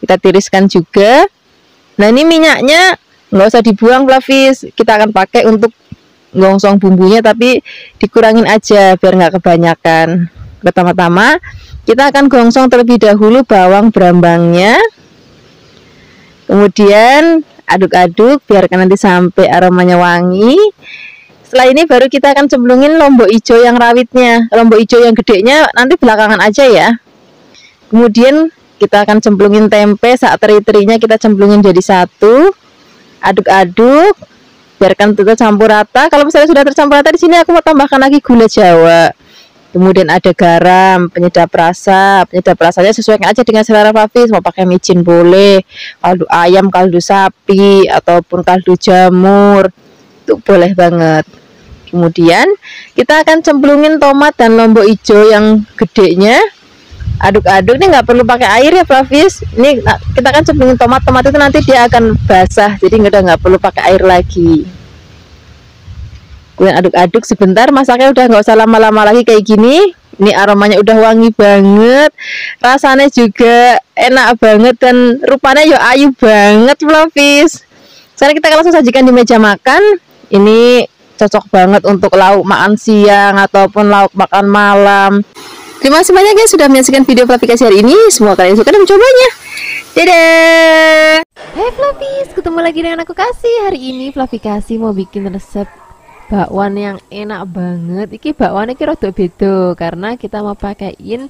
kita tiriskan juga. Nah ini minyaknya nggak usah dibuang, Flavis. Kita akan pakai untuk gongsong bumbunya, tapi dikurangin aja biar nggak kebanyakan. Pertama-tama kita akan gongsong terlebih dahulu bawang berambangnya. Kemudian aduk-aduk biarkan nanti sampai aromanya wangi. Setelah ini baru kita akan cemplungin lombok hijau yang rawitnya. Lombok hijau yang gedenya nanti belakangan aja ya. Kemudian kita akan cemplungin tempe, saat teri-terinya kita cemplungin jadi satu. Aduk-aduk biarkan itu campur rata. Kalau misalnya sudah tercampur rata, di sini aku mau tambahkan lagi gula Jawa. Kemudian ada garam, penyedap rasa. Penyedap rasanya sesuaikan aja dengan selera Flavis. Mau pakai micin boleh, kaldu ayam, kaldu sapi, ataupun kaldu jamur, itu boleh banget. Kemudian kita akan cemplungin tomat dan lombok hijau yang gedenya. Aduk-aduk, ini nggak perlu pakai air ya Flavis. Ini kita akan cemplungin tomat itu nanti dia akan basah, jadi nggak perlu pakai air lagi. Kemudian aduk-aduk sebentar, masaknya udah nggak usah lama-lama lagi kayak gini. Ini aromanya udah wangi banget, rasanya juga enak banget dan rupanya ya ayu banget, Flavis. Sekarang kita langsung sajikan di meja makan. Ini cocok banget untuk lauk makan siang ataupun lauk makan malam. Terima kasih banyak ya sudah menyaksikan video Flavikasi hari ini. Semoga kalian suka dan mencobanya. Dadah. Hai Flavis, ketemu lagi dengan aku Kasih. Hari ini Flavikasi mau bikin resep bakwan yang enak banget. Iki bakwan iki rada beda karena kita mau pakaiin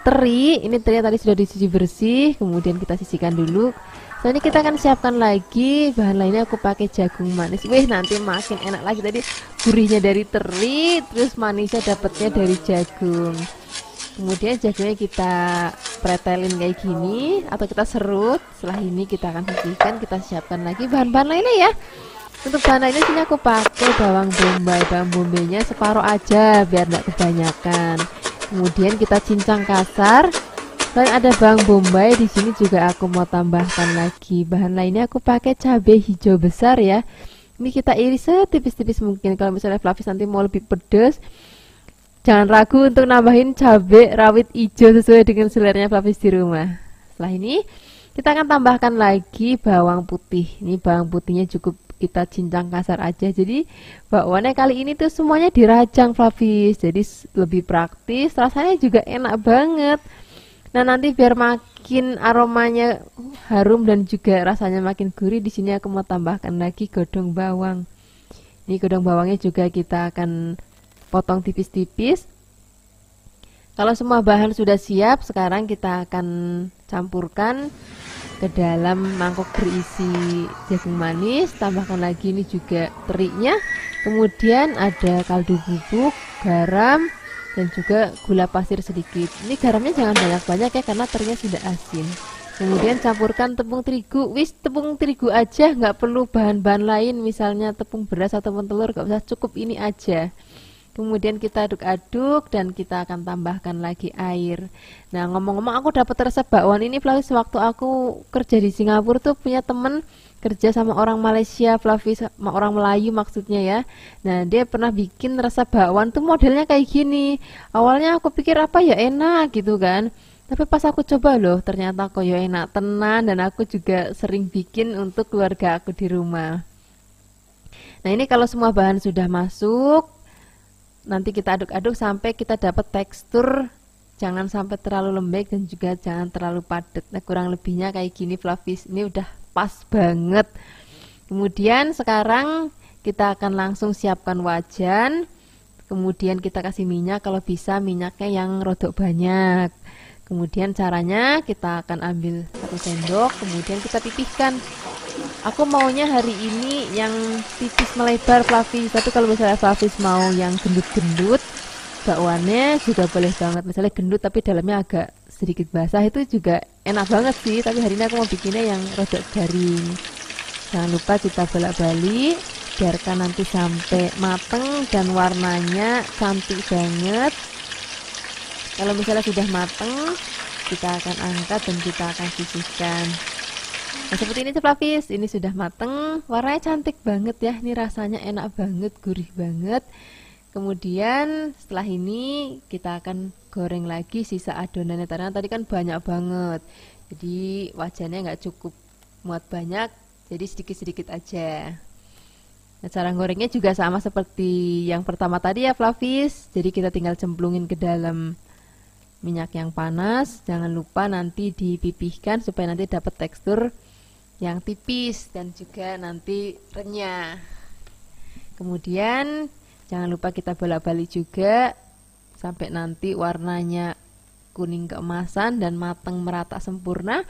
teri. Ini terinya tadi sudah dicuci bersih, kemudian kita sisihkan dulu. Selanjutnya kita akan siapkan lagi bahan lainnya. Aku pakai jagung manis. Wih, nanti makin enak lagi. Tadi gurihnya dari teri, terus manisnya dapatnya dari jagung. Kemudian jagungnya kita pretelin kayak gini atau kita serut. Setelah ini kita akan sisihkan, kita siapkan lagi bahan-bahan lainnya ya. Untuk bahan lainnya sini aku pakai bawang bombay. Bawang bombaynya separuh aja biar tidak kebanyakan. Kemudian kita cincang kasar. Selain ada bawang bombay, di sini juga aku mau tambahkan lagi bahan lainnya. Aku pakai cabai hijau besar ya. Ini kita iris setipis-tipis mungkin. Kalau misalnya Flavis nanti mau lebih pedas, jangan ragu untuk nambahin cabai rawit hijau sesuai dengan seleranya Flavis di rumah. Setelah ini kita akan tambahkan lagi bawang putih. Ini bawang putihnya cukup kita cincang kasar aja. Jadi bakwannya kali ini tuh semuanya dirajang Flavis. Jadi lebih praktis, rasanya juga enak banget. Nah, nanti biar makin aromanya harum dan juga rasanya makin gurih, di sini aku mau tambahkan lagi godong bawang. Ini godong bawangnya juga kita akan potong tipis-tipis. Kalau semua bahan sudah siap, sekarang kita akan campurkan ke dalam mangkok berisi jagung manis. Tambahkan lagi ini juga terinya. Kemudian ada kaldu bubuk, garam, dan juga gula pasir sedikit. Ini garamnya jangan banyak-banyak ya, karena terinya sudah asin. Kemudian campurkan tepung terigu. Tepung terigu aja, nggak perlu bahan-bahan lain, misalnya tepung beras atau telur, nggak usah, cukup ini aja. Kemudian kita aduk-aduk dan kita akan tambahkan lagi air. Nah, ngomong-ngomong, aku dapat resep bakwan ini Flavis waktu aku kerja di Singapura tuh, punya temen kerja sama orang Malaysia, Flavis, sama orang Melayu maksudnya ya. Nah, dia pernah bikin resep bakwan tuh modelnya kayak gini. Awalnya aku pikir apa ya, enak gitu kan. Tapi pas aku coba loh, ternyata kok ya enak tenan, dan aku juga sering bikin untuk keluarga aku di rumah. Nah, ini kalau semua bahan sudah masuk, nanti kita aduk-aduk sampai kita dapat tekstur, jangan sampai terlalu lembek dan juga jangan terlalu padat. Nah, kurang lebihnya kayak gini Flavis, ini udah pas banget. Kemudian sekarang kita akan langsung siapkan wajan. Kemudian kita kasih minyak, kalau bisa minyaknya yang rodok banyak. Kemudian caranya kita akan ambil 1 sendok, kemudian kita pipihkan. Aku maunya hari ini yang tipis melebar Flavis, tapi kalau misalnya Flavis mau yang gendut-gendut, bakwannya juga boleh banget. Misalnya gendut tapi dalamnya agak sedikit basah, itu juga enak banget sih. Tapi hari ini aku mau bikinnya yang rodok garing. Jangan lupa kita bolak-balik, biarkan nanti sampai mateng dan warnanya cantik banget. Kalau misalnya sudah mateng, kita akan angkat dan kita akan sisihkan. Nah, seperti ini Flavis, ini sudah mateng, warnanya cantik banget ya, ini rasanya enak banget, gurih banget. Kemudian setelah ini kita akan goreng lagi sisa adonannya, karena tadi kan banyak banget, jadi wajannya nggak cukup muat banyak, jadi sedikit-sedikit aja. Nah, cara gorengnya juga sama seperti yang pertama tadi ya Flavis, jadi kita tinggal cemplungin ke dalam minyak yang panas. Jangan lupa nanti dipipihkan supaya nanti dapat tekstur yang tipis dan juga nanti renyah. Kemudian jangan lupa kita bolak-balik juga sampai nanti warnanya kuning keemasan dan matang merata sempurna.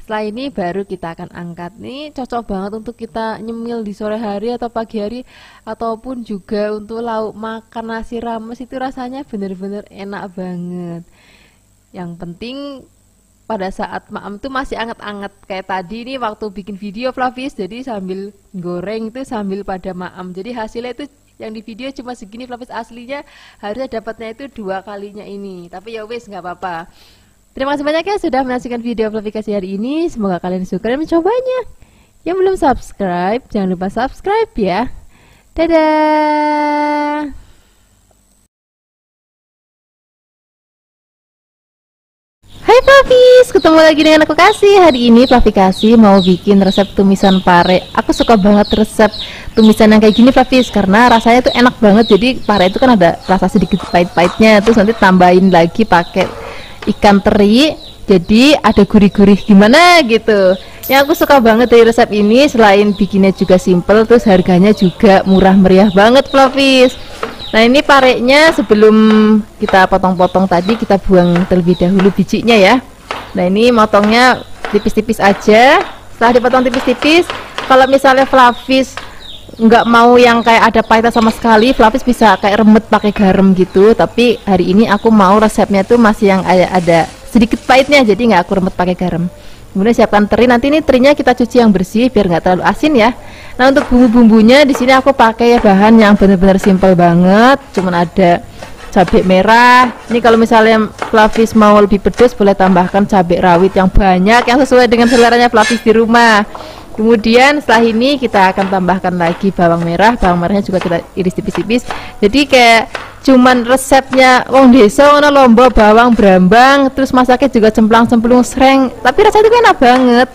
Setelah ini baru kita akan angkat. Nih cocok banget untuk kita nyemil di sore hari atau pagi hari, ataupun juga untuk lauk makan nasi rames, itu rasanya bener-bener enak banget. Yang penting pada saat maam tuh masih anget-anget, kayak tadi nih waktu bikin video Flavis, jadi sambil goreng itu sambil pada maam, jadi hasilnya itu yang di video cuma segini Flavis, aslinya harusnya dapatnya itu 2 kalinya ini, tapi ya wes nggak apa-apa. Terima kasih banyak ya sudah menyaksikan video Flavikasi hari ini, semoga kalian suka dan mencobanya. Yang belum subscribe jangan lupa subscribe ya. Dadah. Hai Flavis, ketemu lagi dengan aku Kasih. Hari ini Flavikasi mau bikin resep tumisan pare. Aku suka banget resep tumisan yang kayak gini Flavis, karena rasanya tuh enak banget. Jadi pare itu kan ada rasa sedikit pahit-pahitnya, terus nanti tambahin lagi pakai ikan teri, jadi ada gurih-gurih gimana gitu. Yang aku suka banget dari resep ini, selain bikinnya juga simple, terus harganya juga murah meriah banget Flavis. Nah, ini parenya sebelum kita potong-potong tadi kita buang terlebih dahulu bijinya ya. Nah, ini motongnya tipis-tipis aja. Setelah dipotong tipis-tipis, kalau misalnya Flavis nggak mau yang kayak ada pahitnya sama sekali, Flavis bisa kayak remet pakai garam gitu. Tapi hari ini aku mau resepnya tuh masih yang ada sedikit pahitnya, jadi nggak aku remet pakai garam. Kemudian siapkan teri, nanti ini terinya kita cuci yang bersih biar nggak terlalu asin ya. Nah, untuk bumbu-bumbunya di sini aku pakai bahan yang benar-benar simple banget, cuman ada cabai merah. Ini kalau misalnya Flavis mau lebih pedas boleh tambahkan cabai rawit yang banyak, yang sesuai dengan seleranya Flavis di rumah. Kemudian setelah ini kita akan tambahkan lagi bawang merah. Bawang merahnya juga kita iris tipis-tipis. Jadi kayak cuman resepnya wong desa ngono lomba bawang brambang, terus masaknya juga cemplang-cemplung sreng, tapi rasanya itu enak banget.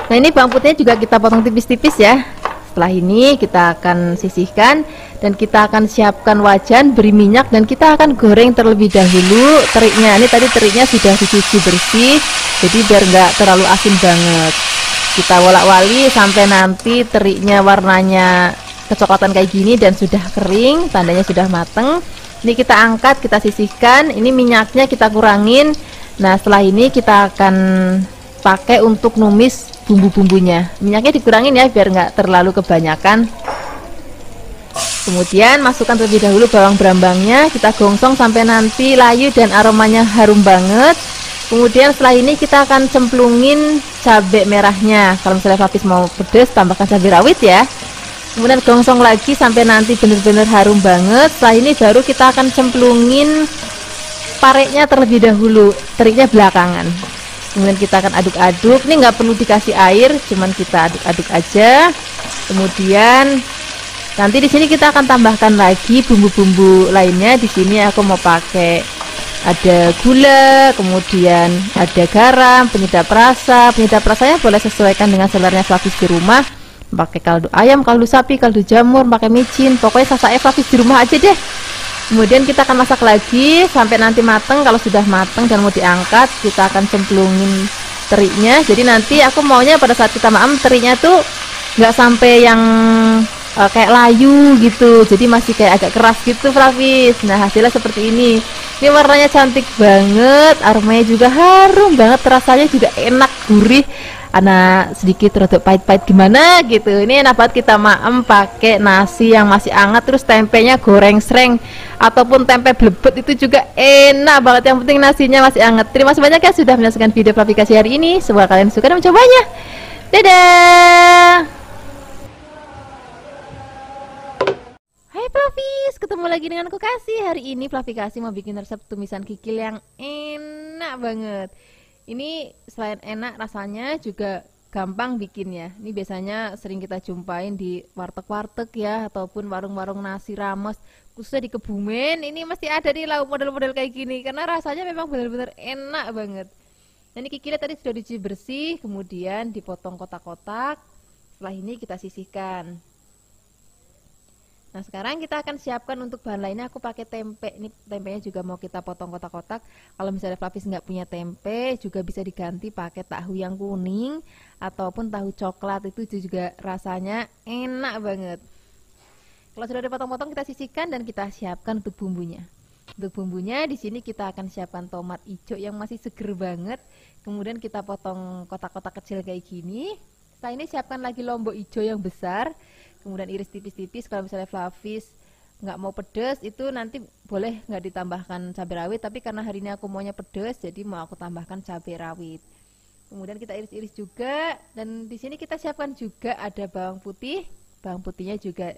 Nah, ini bawang putihnya juga kita potong tipis-tipis ya. Setelah ini kita akan sisihkan dan kita akan siapkan wajan, beri minyak, dan kita akan goreng terlebih dahulu terinya. Ini tadi terinya sudah dicuci bersih, jadi biar nggak terlalu asin banget. Kita wolak-wali sampai nanti terinya warnanya kecoklatan kayak gini dan sudah kering, tandanya sudah mateng. Ini kita angkat, kita sisihkan. Ini minyaknya kita kurangin. Nah, setelah ini kita akan pakai untuk numis bumbu-bumbunya. Minyaknya dikurangin ya biar nggak terlalu kebanyakan. Kemudian masukkan terlebih dahulu bawang berambangnya, kita gongsong sampai nanti layu dan aromanya harum banget. Kemudian setelah ini kita akan cemplungin cabai merahnya. Kalau misalnya Fafis mau pedas, tambahkan cabai rawit ya. Kemudian gongsong lagi sampai nanti benar-benar harum banget. Setelah ini baru kita akan cemplungin pareknya terlebih dahulu, teriknya belakangan. Kemudian kita akan aduk-aduk. Ini nggak perlu dikasih air, cuman kita aduk-aduk aja. Kemudian nanti di sini kita akan tambahkan lagi bumbu-bumbu lainnya. Di sini aku mau pakai ada gula, kemudian ada garam, penyedap rasa. Penyedap rasanya boleh sesuaikan dengan seleranya Flavis di rumah. Pakai kaldu ayam, kaldu sapi, kaldu jamur, pakai micin. Pokoknya sasanya Flavis di rumah aja deh. Kemudian kita akan masak lagi sampai nanti mateng. Kalau sudah mateng dan mau diangkat, kita akan cemplungin teriknya. Jadi nanti aku maunya pada saat kita maem teriknya tuh nggak sampai yang kayak layu gitu, jadi masih kayak agak keras gitu Flavis. Nah, hasilnya seperti ini. Ini warnanya cantik banget, aromanya juga harum banget, rasanya juga enak, gurih, ana sedikit rada pahit-pahit gimana gitu. Ini enak banget kita maem pakai nasi yang masih hangat, terus tempenya goreng sreng ataupun tempe blebet itu juga enak banget. Yang penting nasinya masih hangat. Terima kasih banyak ya sudah menyaksikan video Flavikasi hari ini. Semoga kalian suka dan mencobanya. Dadah. Hai Flavis, ketemu lagi dengan aku Kasih. Hari ini Flavikasi mau bikin resep tumisan kikil yang enak banget. Ini selain enak rasanya juga gampang bikinnya. Ini biasanya sering kita jumpain di warteg-warteg ya, ataupun warung-warung nasi rames, khususnya di Kebumen. Ini masih ada nih lauk model-model kayak gini karena rasanya memang benar-benar enak banget. Dan ini kikilnya tadi sudah dicuci bersih, kemudian dipotong kotak-kotak. Setelah ini kita sisihkan. Nah, sekarang kita akan siapkan untuk bahan lainnya. Aku pakai tempe. Ini tempenya juga mau kita potong kotak-kotak. Kalau misalnya Flavis nggak punya tempe, juga bisa diganti pakai tahu yang kuning ataupun tahu coklat. Itu juga rasanya enak banget. Kalau sudah dipotong-potong, kita sisihkan dan kita siapkan untuk bumbunya. Untuk bumbunya di sini kita akan siapkan tomat hijau yang masih seger banget. Kemudian kita potong kotak-kotak kecil kayak gini. Setelah ini siapkan lagi lombok hijau yang besar. Kemudian iris tipis-tipis. Kalau misalnya Flavis nggak mau pedas, itu nanti boleh nggak ditambahkan cabai rawit, tapi karena hari ini aku maunya pedas, jadi mau aku tambahkan cabai rawit. Kemudian kita iris-iris juga, dan di sini kita siapkan juga ada bawang putih. Bawang putihnya juga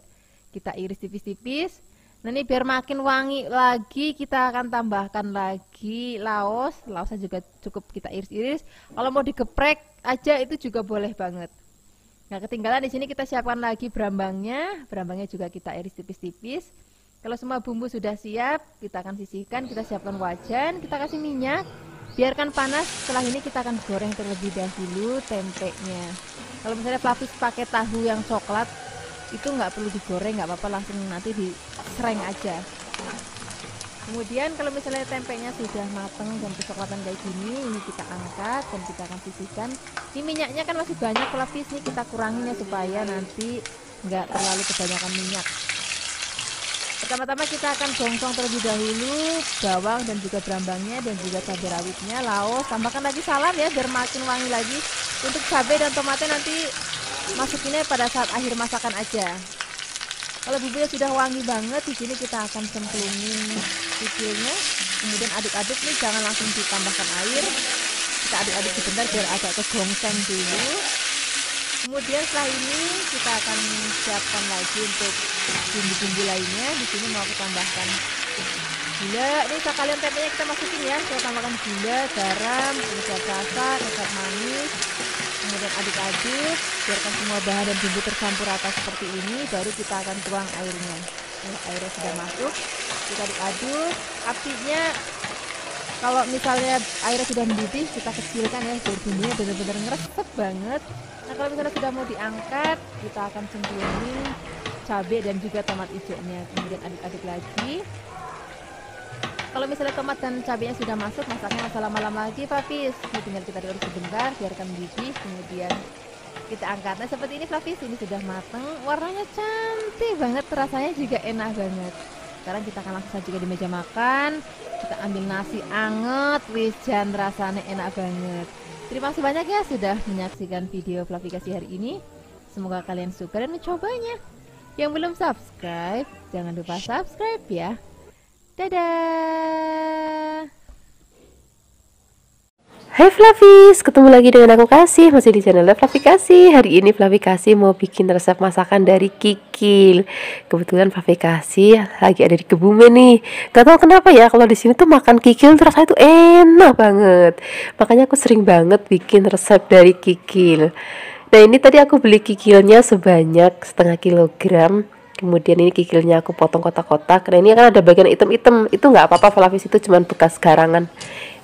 kita iris tipis-tipis. Nah, ini biar makin wangi lagi, kita akan tambahkan lagi laos. Laosnya juga cukup kita iris-iris. Kalau mau digeprek aja itu juga boleh banget. Nah, ketinggalan di sini kita siapkan lagi berambangnya. Berambangnya juga kita iris tipis-tipis. Kalau semua bumbu sudah siap, kita akan sisihkan. Kita siapkan wajan, kita kasih minyak, biarkan panas. Setelah ini kita akan goreng terlebih dahulu tempenya. Kalau misalnya Flavis pakai tahu yang coklat, itu nggak perlu digoreng, nggak apa-apa, langsung nanti disereng aja. Kemudian kalau misalnya tempenya sudah mateng dan kecoklatan kayak gini, ini kita angkat dan kita akan sisihkan. Ini minyaknya kan masih banyak Flavis, nih kita kurangin ya supaya nanti nggak terlalu kebanyakan minyak. Pertama-tama kita akan gongsong terlebih dahulu bawang dan juga berambangnya dan juga cabai rawitnya, laos, tambahkan lagi salam ya biar makin wangi lagi. Untuk cabai dan tomatnya nanti masukinnya pada saat akhir masakan aja. Kalau bumbunya sudah wangi banget, di sini kita akan cemplungin kikilnya, kemudian aduk-aduk nih, jangan langsung ditambahkan air. Kita aduk-aduk sebentar biar agak kegongseng dulu. Kemudian setelah ini kita akan siapkan lagi untuk bumbu-bumbu lainnya. Di sini mau aku tambahkan gula. Ini sekalian tempenya kita masukin ya. Saya tambahkan gula, garam, penyedap rasa, resep manis. Kemudian aduk-aduk, biarkan semua bahan dan bumbu tercampur rata seperti ini. Baru kita akan tuang airnya. Airnya sudah masuk, kita aduk-aduk. Apinya kalau misalnya airnya sudah mendidih, kita kecilkan ya biar bumbunya benar-benar ngeresep banget. Nah, kalau misalnya sudah mau diangkat, kita akan cemplungin cabai dan juga tomat hijaunya. Kemudian aduk-aduk lagi. Kalau misalnya tomat dan cabenya sudah masuk, masaknya nggak usah lama-lama lagi Flavis. Ini tinggal kita diulek sebentar, biarkan mendidih. Kemudian kita angkat. Nah seperti ini Flavis, ini sudah mateng, warnanya cantik banget, rasanya juga enak banget. Sekarang kita akan langsung saja di meja makan. Kita ambil nasi anget, wijan, rasanya enak banget. Terima kasih banyak ya sudah menyaksikan video Flavikasi hari ini. Semoga kalian suka dan mencobanya. Yang belum subscribe, jangan lupa subscribe ya. Dadah. Hai Flavis, ketemu lagi dengan aku Kasih, masih di channel Flavikasi. Hari ini Flavikasi mau bikin resep masakan dari kikil. Kebetulan Flavikasi lagi ada di Kebumen nih. Gak tau kenapa ya, kalau di sini tuh makan kikil tuh rasanya tuh enak banget. Makanya aku sering banget bikin resep dari kikil. Nah ini tadi aku beli kikilnya sebanyak setengah kilogram. Kemudian ini kikilnya aku potong kotak-kotak. Nah ini kan ada bagian item-item, itu nggak apa-apa Flavis, itu cuman bekas garangan.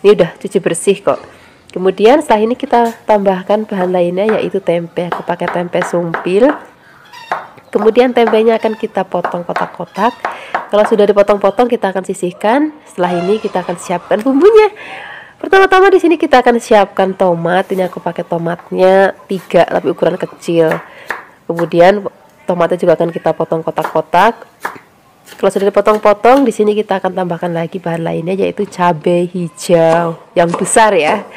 Ini udah cuci bersih kok. Kemudian setelah ini kita tambahkan bahan lainnya, yaitu tempe. Aku pakai tempe sumpil. Kemudian tempenya akan kita potong kotak-kotak. Kalau sudah dipotong-potong kita akan sisihkan. Setelah ini kita akan siapkan bumbunya. Pertama-tama di sini kita akan siapkan tomat. Ini aku pakai tomatnya 3 tapi ukuran kecil. Kemudian tomatnya juga akan kita potong kotak-kotak. Kalau sudah dipotong-potong, di sini kita akan tambahkan lagi bahan lainnya, yaitu cabai hijau yang besar ya.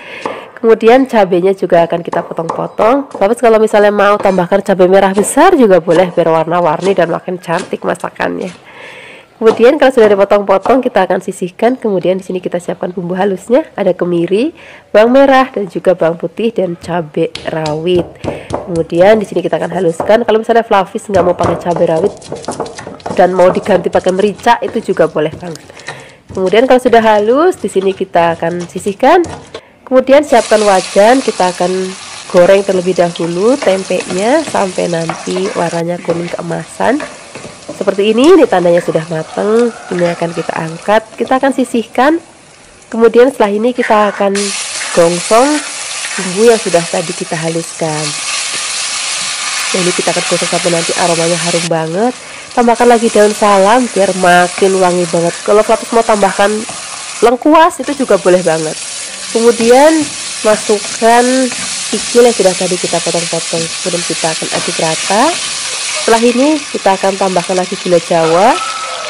Kemudian cabainya juga akan kita potong-potong. Tapi kalau misalnya mau tambahkan cabai merah besar juga boleh, biar warna-warni dan makin cantik masakannya. Kemudian kalau sudah dipotong-potong, kita akan sisihkan. Kemudian di sini kita siapkan bumbu halusnya, ada kemiri, bawang merah dan juga bawang putih dan cabai rawit. Kemudian di sini kita akan haluskan. Kalau misalnya Flavis nggak mau pakai cabai rawit dan mau diganti pakai merica, itu juga boleh banget. Kemudian kalau sudah halus, di sini kita akan sisihkan. Kemudian siapkan wajan, kita akan goreng terlebih dahulu tempenya sampai nanti warnanya kuning keemasan. Seperti ini tandanya sudah matang. Ini akan kita angkat, kita akan sisihkan. Kemudian setelah ini kita akan gongsong bumbu yang sudah tadi kita haluskan. Nah, ini kita akan gosok sampai nanti aromanya harum banget. Tambahkan lagi daun salam biar makin wangi banget. Kalau Flavis mau tambahkan lengkuas itu juga boleh banget. Kemudian masukkan kikil yang sudah tadi kita potong-potong. Kemudian kita akan aduk rata. Setelah ini kita akan tambahkan lagi gula jawa.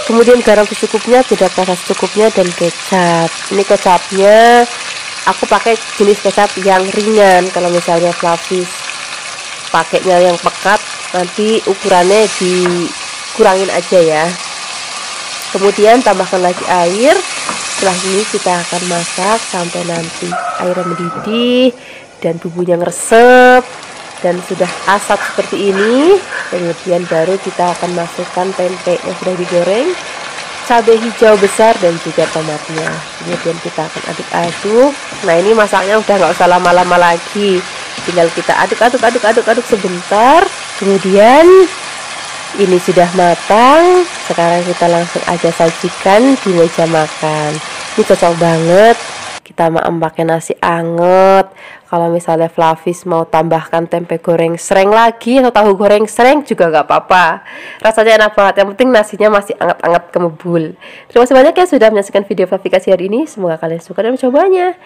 Kemudian garam secukupnya, penyedap rasa secukupnya, dan kecap. Ini kecapnya aku pakai jenis kecap yang ringan. Kalau misalnya Flavis pakainya yang pekat, nanti ukurannya dikurangin aja ya. Kemudian tambahkan lagi air. Setelah ini kita akan masak sampai nanti airnya mendidih dan bumbunya ngeresep dan sudah asap seperti ini. Kemudian baru kita akan masukkan tempe yang sudah digoreng, cabai hijau besar dan juga tomatnya. Kemudian kita akan aduk-aduk. Nah ini masaknya udah nggak usah lama-lama lagi, tinggal kita aduk sebentar. Kemudian ini sudah matang. Sekarang kita langsung aja sajikan di meja makan. Ini cocok banget kita pakai nasi anget. Kalau misalnya Flavis mau tambahkan tempe goreng sereng lagi atau tahu goreng sereng juga gak apa-apa, rasanya enak banget. Yang penting nasinya masih anget-anget kemebul. Terima kasih banyak ya sudah menyaksikan video Flavikasi hari ini. Semoga kalian suka dan mencobanya.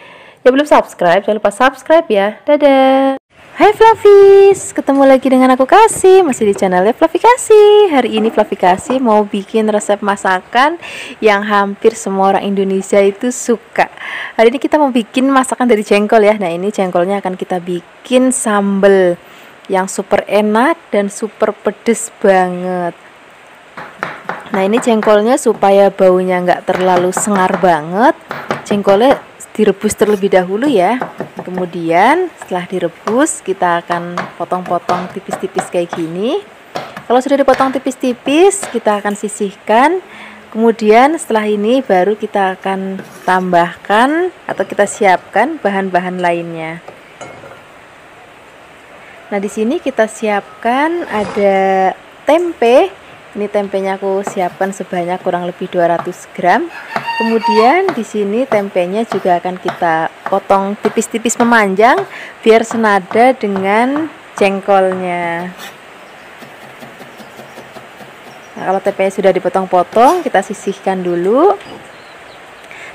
Yang belum subscribe, jangan lupa subscribe ya. Dadah. Hai Flavis, ketemu lagi dengan aku Kasih, masih di channel Flavikasi. Hari ini Flavikasi mau bikin resep masakan yang hampir semua orang Indonesia itu suka. Hari ini kita mau bikin masakan dari jengkol ya. Nah ini jengkolnya akan kita bikin sambal yang super enak dan super pedes banget. Nah ini jengkolnya supaya baunya nggak terlalu sengar banget, jengkolnya direbus terlebih dahulu ya. Kemudian setelah direbus kita akan potong-potong tipis-tipis kayak gini. Kalau sudah dipotong tipis-tipis kita akan sisihkan. Kemudian setelah ini baru kita akan tambahkan atau kita siapkan bahan-bahan lainnya. Nah di sini kita siapkan ada tempe. Ini tempenya aku siapkan sebanyak kurang lebih 200 gram. Kemudian di sini tempenya juga akan kita potong tipis-tipis memanjang biar senada dengan jengkolnya. Nah, kalau tempenya sudah dipotong-potong, kita sisihkan dulu.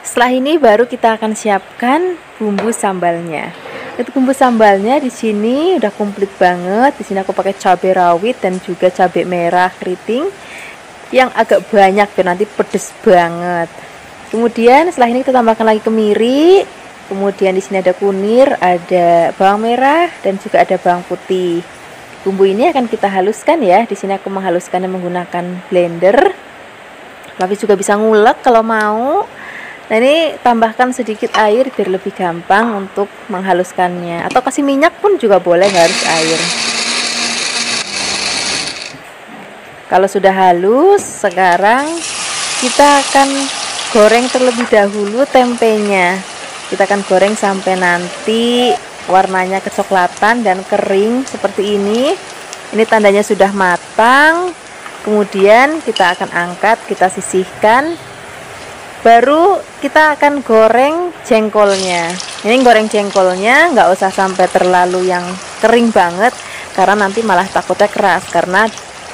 Setelah ini baru kita akan siapkan bumbu sambalnya. Untuk bumbu sambalnya di sini udah komplit banget. Di sini aku pakai cabai rawit dan juga cabai merah keriting yang agak banyak biar nanti pedes banget. Kemudian setelah ini kita tambahkan lagi kemiri. Kemudian di sini ada kunir, ada bawang merah dan juga ada bawang putih. Bumbu ini akan kita haluskan ya. Di sini aku menghaluskannya menggunakan blender. Fluffy juga bisa ngulek kalau mau. Nah, ini tambahkan sedikit air biar lebih gampang untuk menghaluskannya, atau kasih minyak pun juga boleh, nggak harus air. Kalau sudah halus, sekarang kita akan goreng terlebih dahulu tempenya. Kita akan goreng sampai nanti warnanya kecoklatan dan kering seperti ini. Ini tandanya sudah matang. Kemudian kita akan angkat, kita sisihkan. Baru kita akan goreng jengkolnya. Ini goreng jengkolnya nggak usah sampai terlalu yang kering banget, karena nanti malah takutnya keras, karena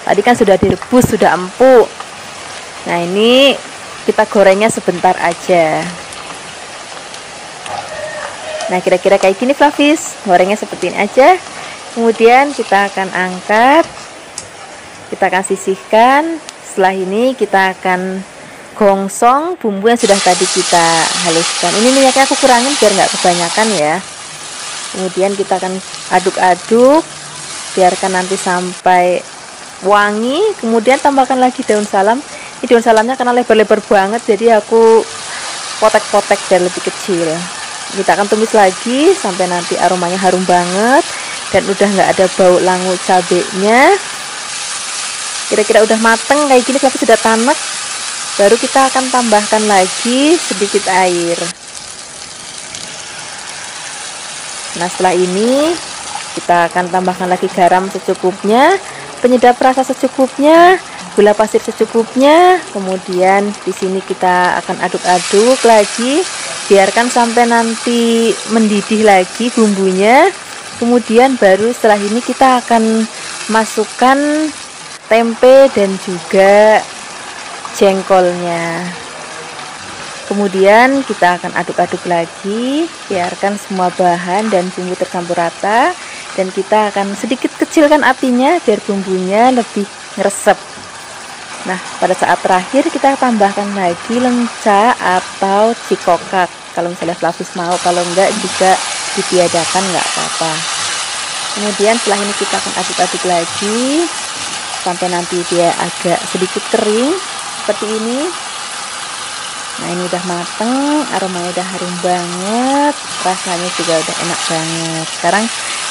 tadi kan sudah direbus, sudah empuk. Nah, ini kita gorengnya sebentar aja. Nah, kira-kira kayak gini Fluffys, gorengnya seperti ini aja. Kemudian kita akan angkat, kita akan sisihkan. Setelah ini kita akan gongsong bumbu yang sudah tadi kita haluskan. Ini minyaknya aku kurangin biar nggak kebanyakan ya. Kemudian kita akan aduk-aduk, biarkan nanti sampai wangi. Kemudian tambahkan lagi daun salam. Ini daun salamnya karena lebar-lebar banget, jadi aku potek-potek biar lebih kecil. Kita akan tumis lagi sampai nanti aromanya harum banget dan udah nggak ada bau langu cabenya. Kira-kira udah mateng kayak gini, tapi sudah tanek. Baru kita akan tambahkan lagi sedikit air. Nah, setelah ini kita akan tambahkan lagi garam secukupnya, penyedap rasa secukupnya, gula pasir secukupnya. Kemudian di sini kita akan aduk-aduk lagi, biarkan sampai nanti mendidih lagi bumbunya. Kemudian baru setelah ini kita akan masukkan tempe dan juga jengkolnya. Kemudian kita akan aduk-aduk lagi, biarkan semua bahan dan bumbu tercampur rata, dan kita akan sedikit kecilkan apinya biar bumbunya lebih meresap. Nah, pada saat terakhir kita tambahkan lagi lenca atau cikokak kalau misalnya Fluffys mau, kalau enggak juga ditiadakan nggak apa-apa. Kemudian setelah ini kita akan aduk-aduk lagi sampai nanti dia agak sedikit kering seperti ini. Nah, ini udah mateng, aromanya udah harum banget, rasanya juga udah enak banget. Sekarang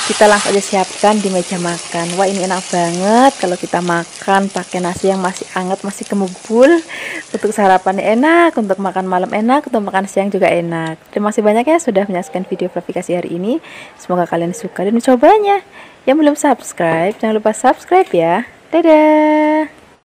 kita langsung aja siapkan di meja makan. Wah, ini enak banget kalau kita makan pakai nasi yang masih hangat, masih kemubul. Untuk sarapan enak, untuk makan malam enak, untuk makan siang juga enak. Terima kasih banyak ya sudah menyaksikan video aplikasi hari ini. Semoga kalian suka dan mencobanya. Yang belum subscribe, jangan lupa subscribe ya. Dadah.